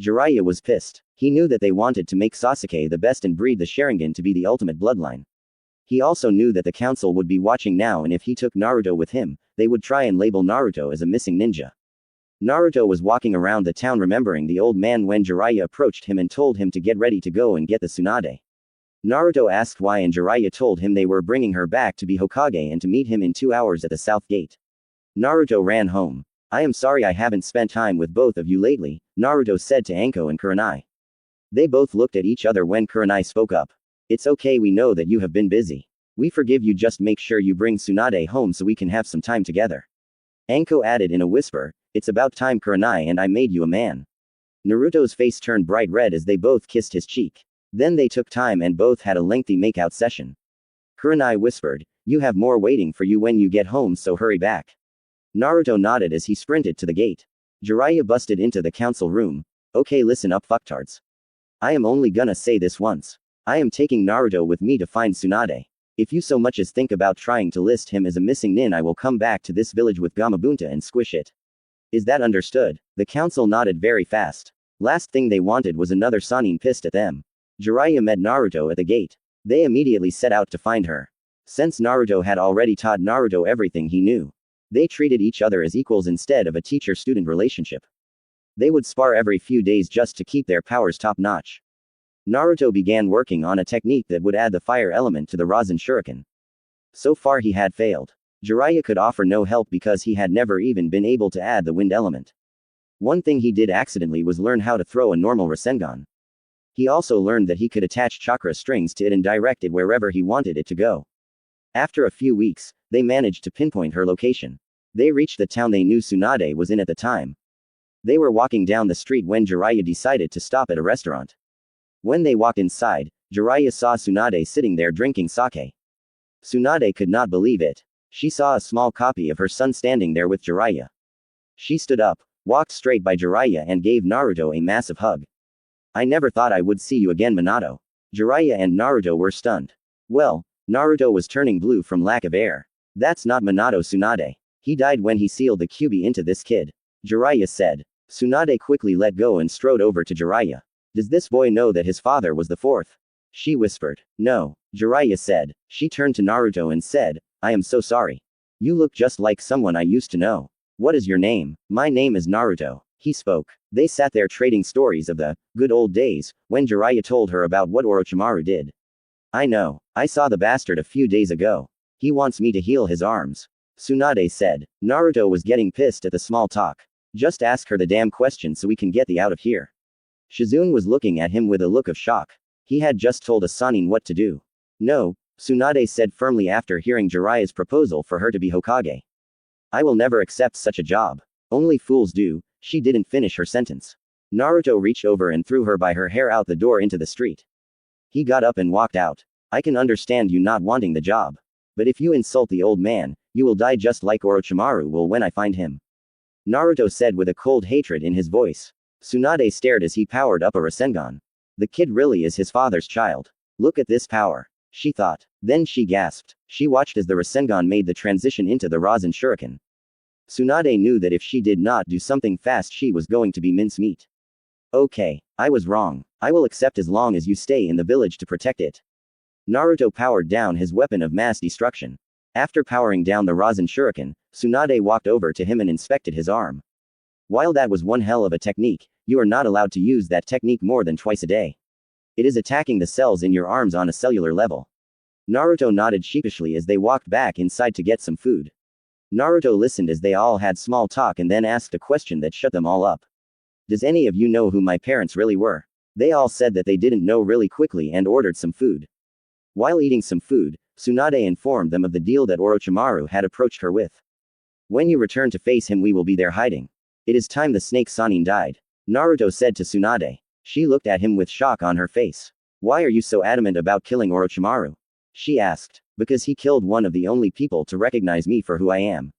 Jiraiya was pissed. He knew that they wanted to make Sasuke the best and breed the Sharingan to be the ultimate bloodline. He also knew that the council would be watching now and if he took Naruto with him, they would try and label Naruto as a missing ninja. Naruto was walking around the town remembering the old man when Jiraiya approached him and told him to get ready to go and get the Tsunade. Naruto asked why and Jiraiya told him they were bringing her back to be Hokage and to meet him in 2 hours at the south gate. Naruto ran home. "I am sorry I haven't spent time with both of you lately," Naruto said to Anko and Kurenai. They both looked at each other when Kurenai spoke up. "It's okay, we know that you have been busy. We forgive you, just make sure you bring Tsunade home so we can have some time together." Anko added in a whisper, "It's about time, Kurenai, and I made you a man." Naruto's face turned bright red as they both kissed his cheek. Then they took time and both had a lengthy make-out session. Kurenai whispered, "You have more waiting for you when you get home, so hurry back." Naruto nodded as he sprinted to the gate. Jiraiya busted into the council room. "Okay, listen up, fucktards. I am only gonna say this once. I am taking Naruto with me to find Tsunade. If you so much as think about trying to list him as a missing nin, I will come back to this village with Gamabunta and squish it. Is that understood?" The council nodded very fast. Last thing they wanted was another Sannin pissed at them. Jiraiya met Naruto at the gate. They immediately set out to find her. Since Naruto had already taught Naruto everything he knew, they treated each other as equals instead of a teacher-student relationship. They would spar every few days just to keep their powers top-notch. Naruto began working on a technique that would add the fire element to the Rasen Shuriken. So far he had failed. Jiraiya could offer no help because he had never even been able to add the wind element. One thing he did accidentally was learn how to throw a normal Rasengan. He also learned that he could attach chakra strings to it and direct it wherever he wanted it to go. After a few weeks, they managed to pinpoint her location. They reached the town they knew Tsunade was in at the time. They were walking down the street when Jiraiya decided to stop at a restaurant. When they walked inside, Jiraiya saw Tsunade sitting there drinking sake. Tsunade could not believe it. She saw a small copy of her son standing there with Jiraiya. She stood up, walked straight by Jiraiya and gave Naruto a massive hug. "I never thought I would see you again, Minato." Jiraiya and Naruto were stunned. Well, Naruto was turning blue from lack of air. "That's not Minato Tsunade. He died when he sealed the Kyuubi into this kid," Jiraiya said. Tsunade quickly let go and strode over to Jiraiya. "Does this boy know that his father was the fourth?" She whispered. "No," Jiraiya said. She turned to Naruto and said, "I am so sorry. You look just like someone I used to know. What is your name?" "My name is Naruto," he spoke. They sat there trading stories of the good old days, when Jiraiya told her about what Orochimaru did. "I know. I saw the bastard a few days ago. He wants me to heal his arms," Tsunade said. Naruto was getting pissed at the small talk. "Just ask her the damn question so we can get the out of here." Shizune was looking at him with a look of shock. He had just told a Sannin what to do. "No," Tsunade said firmly after hearing Jiraiya's proposal for her to be Hokage. "I will never accept such a job. Only fools do." She didn't finish her sentence. Naruto reached over and threw her by her hair out the door into the street. He got up and walked out. "I can understand you not wanting the job. But if you insult the old man, you will die just like Orochimaru will when I find him," Naruto said with a cold hatred in his voice. Tsunade stared as he powered up a Rasengan. The kid really is his father's child. "Look at this power," she thought. Then she gasped. She watched as the Rasengan made the transition into the Rasen Shuriken. Tsunade knew that if she did not do something fast she was going to be mincemeat. "Okay, I was wrong. I will accept as long as you stay in the village to protect it." Naruto powered down his weapon of mass destruction. After powering down the Rasen Shuriken, Tsunade walked over to him and inspected his arm. "While that was one hell of a technique, you are not allowed to use that technique more than twice a day. It is attacking the cells in your arms on a cellular level." Naruto nodded sheepishly as they walked back inside to get some food. Naruto listened as they all had small talk and then asked a question that shut them all up. Does any of you know who my parents really were? They all said that they didn't know really quickly and ordered some food. While eating some food, Tsunade informed them of the deal that Orochimaru had approached her with. When you return to face him, we will be there hiding. It is time the snake Sanin died, Naruto said to Tsunade. She looked at him with shock on her face. Why are you so adamant about killing Orochimaru? She asked. Because he killed one of the only people to recognize me for who I am.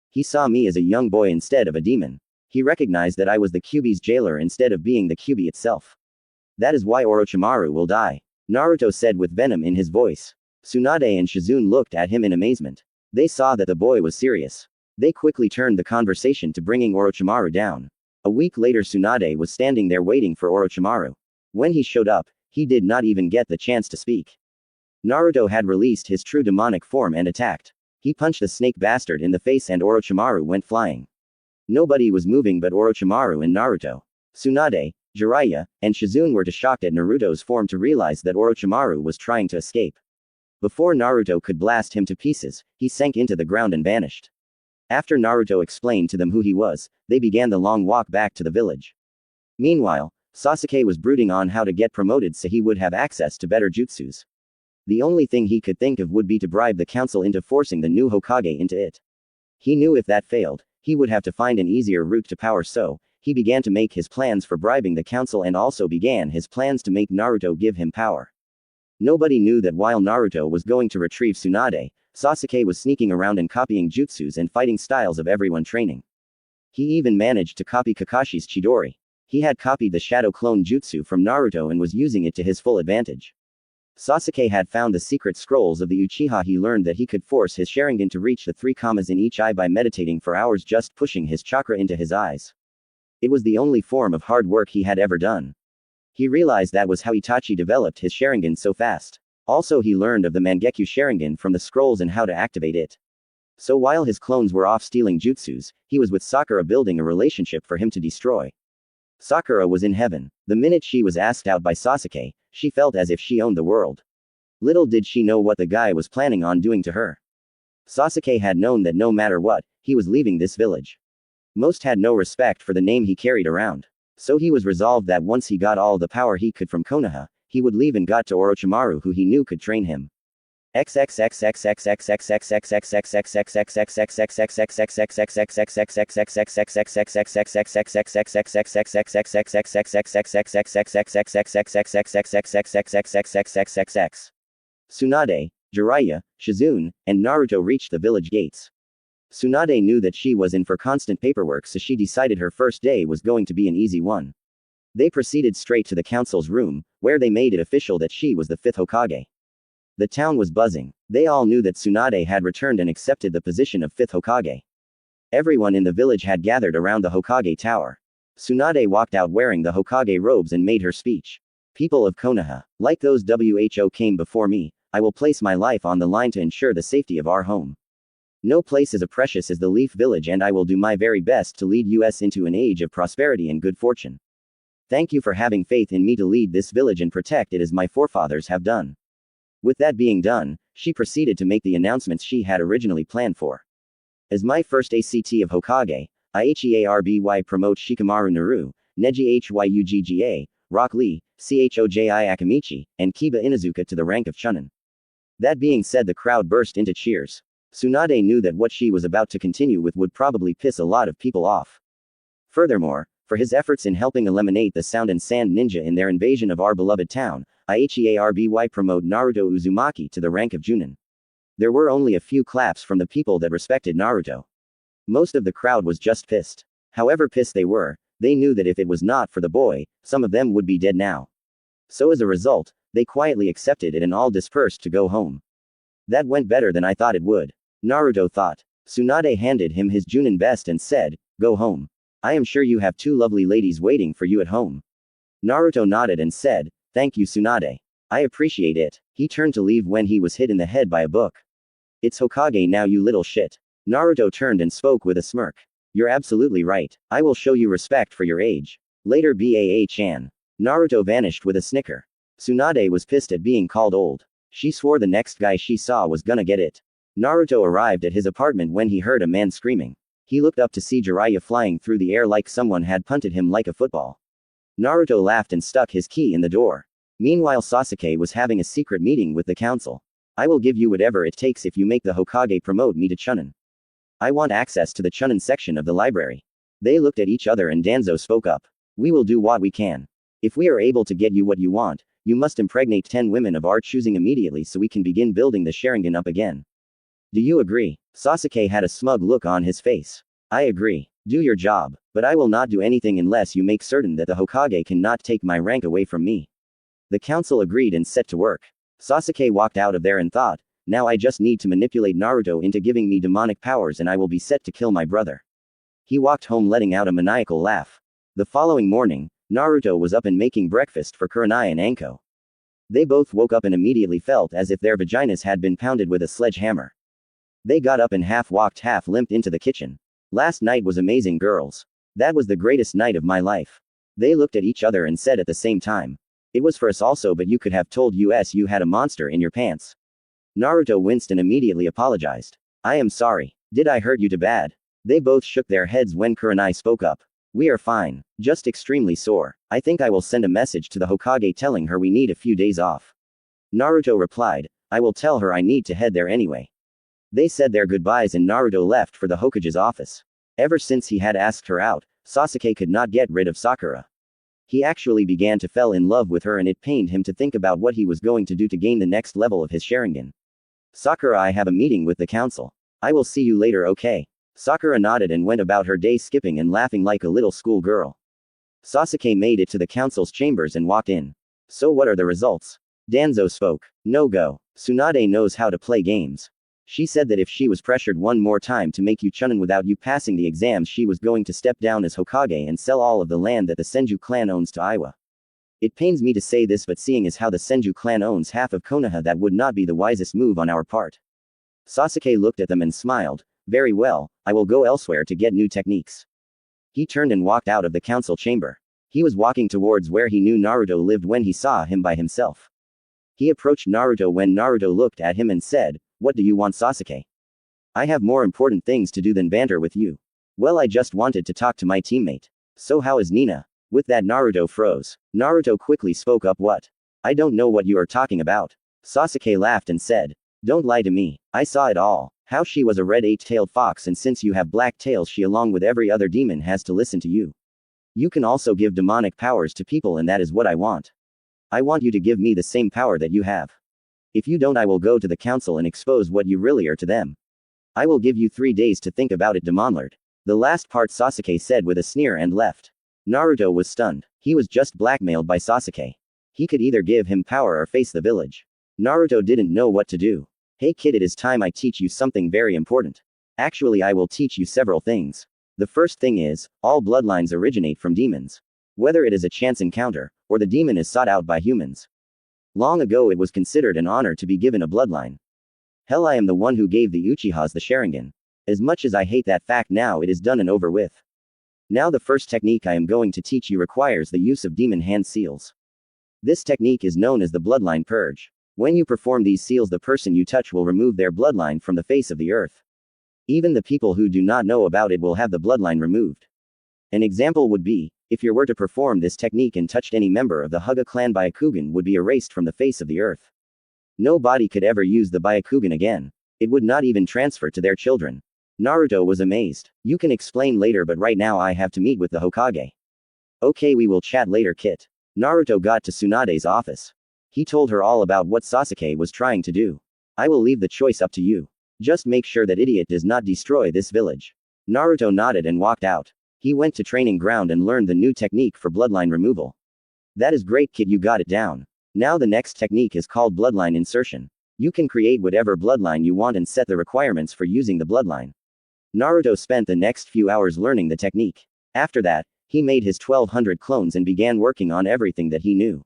He saw me as a young boy instead of a demon. He recognized that I was the Kyuubi's jailer instead of being the Kyuubi itself. That is why Orochimaru will die, Naruto said with venom in his voice. Tsunade and Shizune looked at him in amazement. They saw that the boy was serious. They quickly turned the conversation to bringing Orochimaru down. A week later, Tsunade was standing there waiting for Orochimaru. When he showed up, he did not even get the chance to speak. Naruto had released his true demonic form and attacked. He punched the snake bastard in the face and Orochimaru went flying. Nobody was moving but Orochimaru and Naruto. Tsunade, Jiraiya, and Shizune were too shocked at Naruto's form to realize that Orochimaru was trying to escape. Before Naruto could blast him to pieces, he sank into the ground and vanished. After Naruto explained to them who he was, they began the long walk back to the village. Meanwhile, Sasuke was brooding on how to get promoted so he would have access to better jutsus. The only thing he could think of would be to bribe the council into forcing the new Hokage into it. He knew if that failed, he would have to find an easier route to power, so he began to make his plans for bribing the council and also began his plans to make Naruto give him power. Nobody knew that while Naruto was going to retrieve Tsunade, Sasuke was sneaking around and copying jutsus and fighting styles of everyone training. He even managed to copy Kakashi's Chidori. He had copied the Shadow Clone Jutsu from Naruto and was using it to his full advantage. Sasuke had found the secret scrolls of the Uchiha. He learned that he could force his Sharingan to reach the 3 commas in each eye by meditating for hours, just pushing his chakra into his eyes. It was the only form of hard work he had ever done. He realized that was how Itachi developed his Sharingan so fast. Also, he learned of the Mangekyo Sharingan from the scrolls and how to activate it. So while his clones were off stealing jutsus, he was with Sakura building a relationship for him to destroy. Sakura was in heaven. The minute she was asked out by Sasuke, she felt as if she owned the world. Little did she know what the guy was planning on doing to her. Sasuke had known that no matter what, he was leaving this village. Most had no respect for the name he carried around. So he was resolved that once he got all the power he could from Konoha, he would leave and got to Orochimaru, who he knew could train him. Tsunade, Jiraiya, Shizune, and Naruto reached the village gates. Tsunade knew that she was in for constant paperwork, so she decided her first day was going to be an easy one. They proceeded straight to the council's room, where they made it official that she was the 5th Hokage. The town was buzzing. They all knew that Tsunade had returned and accepted the position of 5th Hokage. Everyone in the village had gathered around the Hokage tower. Tsunade walked out wearing the Hokage robes and made her speech. People of Konoha, like those who came before me, I will place my life on the line to ensure the safety of our home. No place is as precious as the Leaf Village, and I will do my very best to lead us into an age of prosperity and good fortune. Thank you for having faith in me to lead this village and protect it as my forefathers have done. With that being done, she proceeded to make the announcements she had originally planned for. As my first ACT of Hokage, IHEARBY promote Shikamaru Naru, Neji Hyugga, Rock Lee, Choji Akamichi, and Kiba Inuzuka to the rank of Chunin. That being said, the crowd burst into cheers. Tsunade knew that what she was about to continue with would probably piss a lot of people off. Furthermore, for his efforts in helping eliminate the Sound and Sand Ninja in their invasion of our beloved town, IHEARBY promote Naruto Uzumaki to the rank of Junin. There were only a few claps from the people that respected Naruto. Most of the crowd was just pissed. However pissed they were, they knew that if it was not for the boy, some of them would be dead now. So as a result, they quietly accepted it and all dispersed to go home. That went better than I thought it would, Naruto thought. Tsunade handed him his Junin vest and said, "Go home. I am sure you have 2 lovely ladies waiting for you at home." Naruto nodded and said, "Thank you, Tsunade. I appreciate it." He turned to leave when he was hit in the head by a book. "It's Hokage now, you little shit." Naruto turned and spoke with a smirk. "You're absolutely right. I will show you respect for your age. Later, Baa-chan." Naruto vanished with a snicker. Tsunade was pissed at being called old. She swore the next guy she saw was gonna get it. Naruto arrived at his apartment when he heard a man screaming. He looked up to see Jiraiya flying through the air like someone had punted him like a football. Naruto laughed and stuck his key in the door. Meanwhile, Sasuke was having a secret meeting with the council. I will give you whatever it takes if you make the Hokage promote me to Chunin. I want access to the Chunin section of the library. They looked at each other and Danzo spoke up. We will do what we can. If we are able to get you what you want, you must impregnate 10 women of our choosing immediately so we can begin building the Sharingan up again. Do you agree? Sasuke had a smug look on his face. I agree. Do your job, but I will not do anything unless you make certain that the Hokage cannot take my rank away from me. The council agreed and set to work. Sasuke walked out of there and thought, now I just need to manipulate Naruto into giving me demonic powers and I will be set to kill my brother. He walked home letting out a maniacal laugh. The following morning, Naruto was up and making breakfast for Kurenai and Anko. They both woke up and immediately felt as if their vaginas had been pounded with a sledgehammer. They got up and half walked half limped into the kitchen. Last night was amazing, girls. That was the greatest night of my life. They looked at each other and said at the same time. It was for us also, but you could have told us you had a monster in your pants. Naruto winced and immediately apologized. I am sorry. Did I hurt you too bad? They both shook their heads when Kurenai spoke up. We are fine. Just extremely sore. I think I will send a message to the Hokage telling her we need a few days off. Naruto replied, I will tell her I need to head there anyway. They said their goodbyes and Naruto left for the Hokage's office. Ever since he had asked her out, Sasuke could not get rid of Sakura. He actually began to fall in love with her and it pained him to think about what he was going to do to gain the next level of his Sharingan. Sakura, I have a meeting with the council. I will see you later, okay? Sakura nodded and went about her day skipping and laughing like a little school girl. Sasuke made it to the council's chambers and walked in. So what are the results? Danzo spoke. No go. Tsunade knows how to play games. She said that if she was pressured one more time to make you Chunin without you passing the exams, she was going to step down as Hokage and sell all of the land that the Senju clan owns to Iwa. It pains me to say this, but seeing as how the Senju clan owns half of Konoha, that would not be the wisest move on our part. Sasuke looked at them and smiled. Very well, I will go elsewhere to get new techniques. He turned and walked out of the council chamber. He was walking towards where he knew Naruto lived when he saw him by himself. He approached Naruto when Naruto looked at him and said, What do you want, Sasuke? I have more important things to do than banter with you. Well, I just wanted to talk to my teammate. So how is Nina? With that, Naruto froze. Naruto quickly spoke up. What? I don't know what you are talking about. Sasuke laughed and said, Don't lie to me. I saw it all. How she was a red eight-tailed fox, and since you have black tails, she along with every other demon has to listen to you. You can also give demonic powers to people, and that is what I want. I want you to give me the same power that you have. If you don't, I will go to the council and expose what you really are to them. I will give you 3 days to think about it, Demonlord. The last part Sasuke said with a sneer and left. Naruto was stunned. He was just blackmailed by Sasuke. He could either give him power or face the village. Naruto didn't know what to do. Hey kid, it is time I teach you something very important. Actually, I will teach you several things. The first thing is, all bloodlines originate from demons. Whether it is a chance encounter, or the demon is sought out by humans. Long ago it was considered an honor to be given a bloodline. Hell, I am the one who gave the Uchihas the Sharingan. As much as I hate that fact, now it is done and over with. Now the first technique I am going to teach you requires the use of demon hand seals. This technique is known as the bloodline purge. When you perform these seals, the person you touch will remove their bloodline from the face of the earth. Even the people who do not know about it will have the bloodline removed. An example would be, if you were to perform this technique and touched any member of the Hyuga clan, Byakugan would be erased from the face of the earth. Nobody could ever use the Byakugan again. It would not even transfer to their children. Naruto was amazed. You can explain later, but right now I have to meet with the Hokage. Okay, we will chat later, Kit. Naruto got to Tsunade's office. He told her all about what Sasuke was trying to do. I will leave the choice up to you. Just make sure that idiot does not destroy this village. Naruto nodded and walked out. He went to training ground and learned the new technique for bloodline removal. That is great, kid, you got it down. Now the next technique is called bloodline insertion. You can create whatever bloodline you want and set the requirements for using the bloodline. Naruto spent the next few hours learning the technique. After that, he made his 1200 clones and began working on everything that he knew.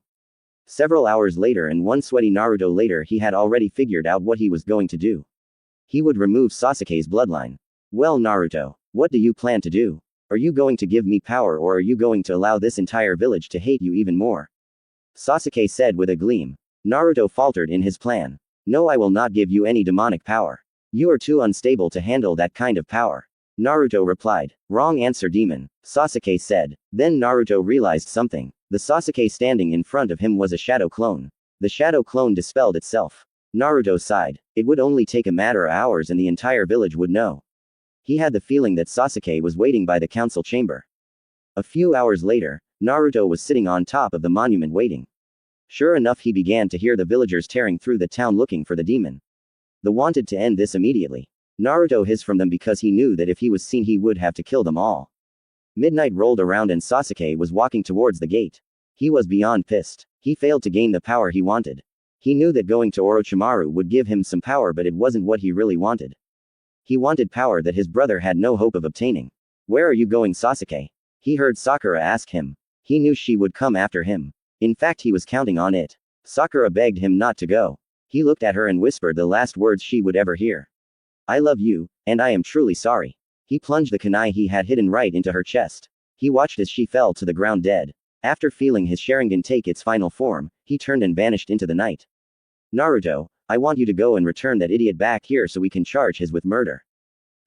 Several hours later and one sweaty Naruto later, he had already figured out what he was going to do. He would remove Sasuke's bloodline. Well, Naruto, what do you plan to do? Are you going to give me power, or are you going to allow this entire village to hate you even more? Sasuke said with a gleam. Naruto faltered in his plan. No, I will not give you any demonic power. You are too unstable to handle that kind of power. Naruto replied. Wrong answer, demon, Sasuke said. Then Naruto realized something. The Sasuke standing in front of him was a shadow clone. The shadow clone dispelled itself. Naruto sighed. It would only take a matter of hours and the entire village would know. He had the feeling that Sasuke was waiting by the council chamber. A few hours later, Naruto was sitting on top of the monument waiting. Sure enough, he began to hear the villagers tearing through the town looking for the demon. They wanted to end this immediately. Naruto hissed from them because he knew that if he was seen he would have to kill them all. Midnight rolled around and Sasuke was walking towards the gate. He was beyond pissed. He failed to gain the power he wanted. He knew that going to Orochimaru would give him some power, but it wasn't what he really wanted. He wanted power that his brother had no hope of obtaining. Where are you going, Sasuke? He heard Sakura ask him. He knew she would come after him. In fact, he was counting on it. Sakura begged him not to go. He looked at her and whispered the last words she would ever hear. I love you, and I am truly sorry. He plunged the kunai he had hidden right into her chest. He watched as she fell to the ground dead. After feeling his Sharingan take its final form, he turned and vanished into the night. Naruto, I want you to go and return that idiot back here so we can charge his with murder.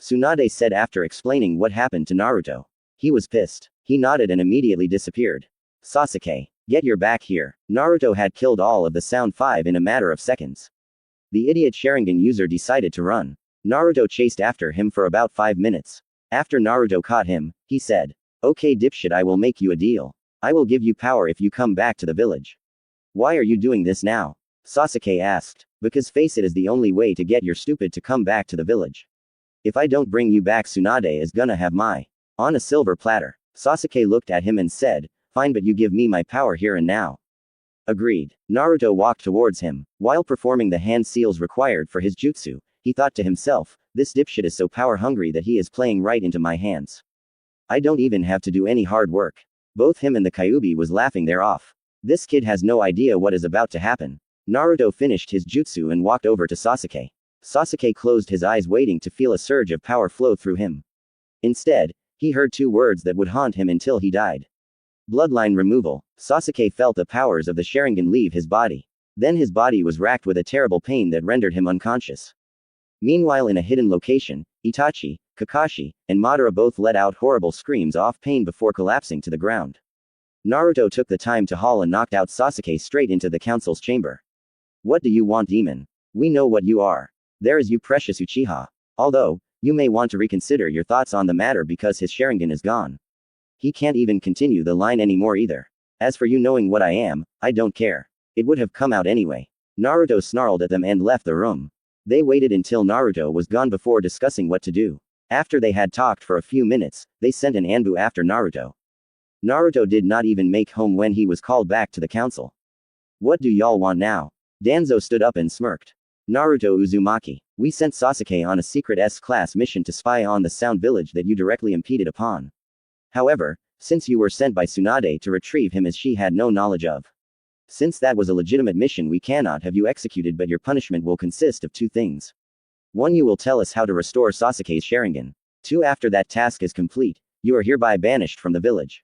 Tsunade said after explaining what happened to Naruto. He was pissed. He nodded and immediately disappeared. Sasuke, get your back here. Naruto had killed all of the Sound 5 in a matter of seconds. The idiot Sharingan user decided to run. Naruto chased after him for about 5 minutes. After Naruto caught him, he said, Okay dipshit, I will make you a deal. I will give you power if you come back to the village. Why are you doing this now? Sasuke asked. Because face it is the only way to get your stupid to come back to the village. If I don't bring you back, Tsunade is gonna have my on a silver platter. Sasuke looked at him and said, Fine, but you give me my power here and now. Agreed. Naruto walked towards him. While performing the hand seals required for his jutsu, he thought to himself, this dipshit is so power hungry that he is playing right into my hands. I don't even have to do any hard work. Both him and the Kyuubi was laughing their off. This kid has no idea what is about to happen. Naruto finished his jutsu and walked over to Sasuke. Sasuke closed his eyes waiting to feel a surge of power flow through him. Instead, he heard 2 words that would haunt him until he died. Bloodline removal. Sasuke felt the powers of the Sharingan leave his body. Then his body was racked with a terrible pain that rendered him unconscious. Meanwhile, in a hidden location, Itachi, Kakashi, and Madara both let out horrible screams of pain before collapsing to the ground. Naruto took the time to haul and knocked out Sasuke straight into the council's chamber. What do you want, demon? We know what you are. There is you precious Uchiha. Although, you may want to reconsider your thoughts on the matter because his Sharingan is gone. He can't even continue the line anymore either. As for you knowing what I am, I don't care. It would have come out anyway. Naruto snarled at them and left the room. They waited until Naruto was gone before discussing what to do. After they had talked for a few minutes, they sent an Anbu after Naruto. Naruto did not even make home when he was called back to the council. What do y'all want now? Danzo stood up and smirked. Naruto Uzumaki, we sent Sasuke on a secret S-class mission to spy on the Sound Village that you directly impeded upon. However, since you were sent by Tsunade to retrieve him as she had no knowledge of. Since that was a legitimate mission, we cannot have you executed, but your punishment will consist of 2 things. 1, you will tell us how to restore Sasuke's Sharingan. 2, after that task is complete, you are hereby banished from the village.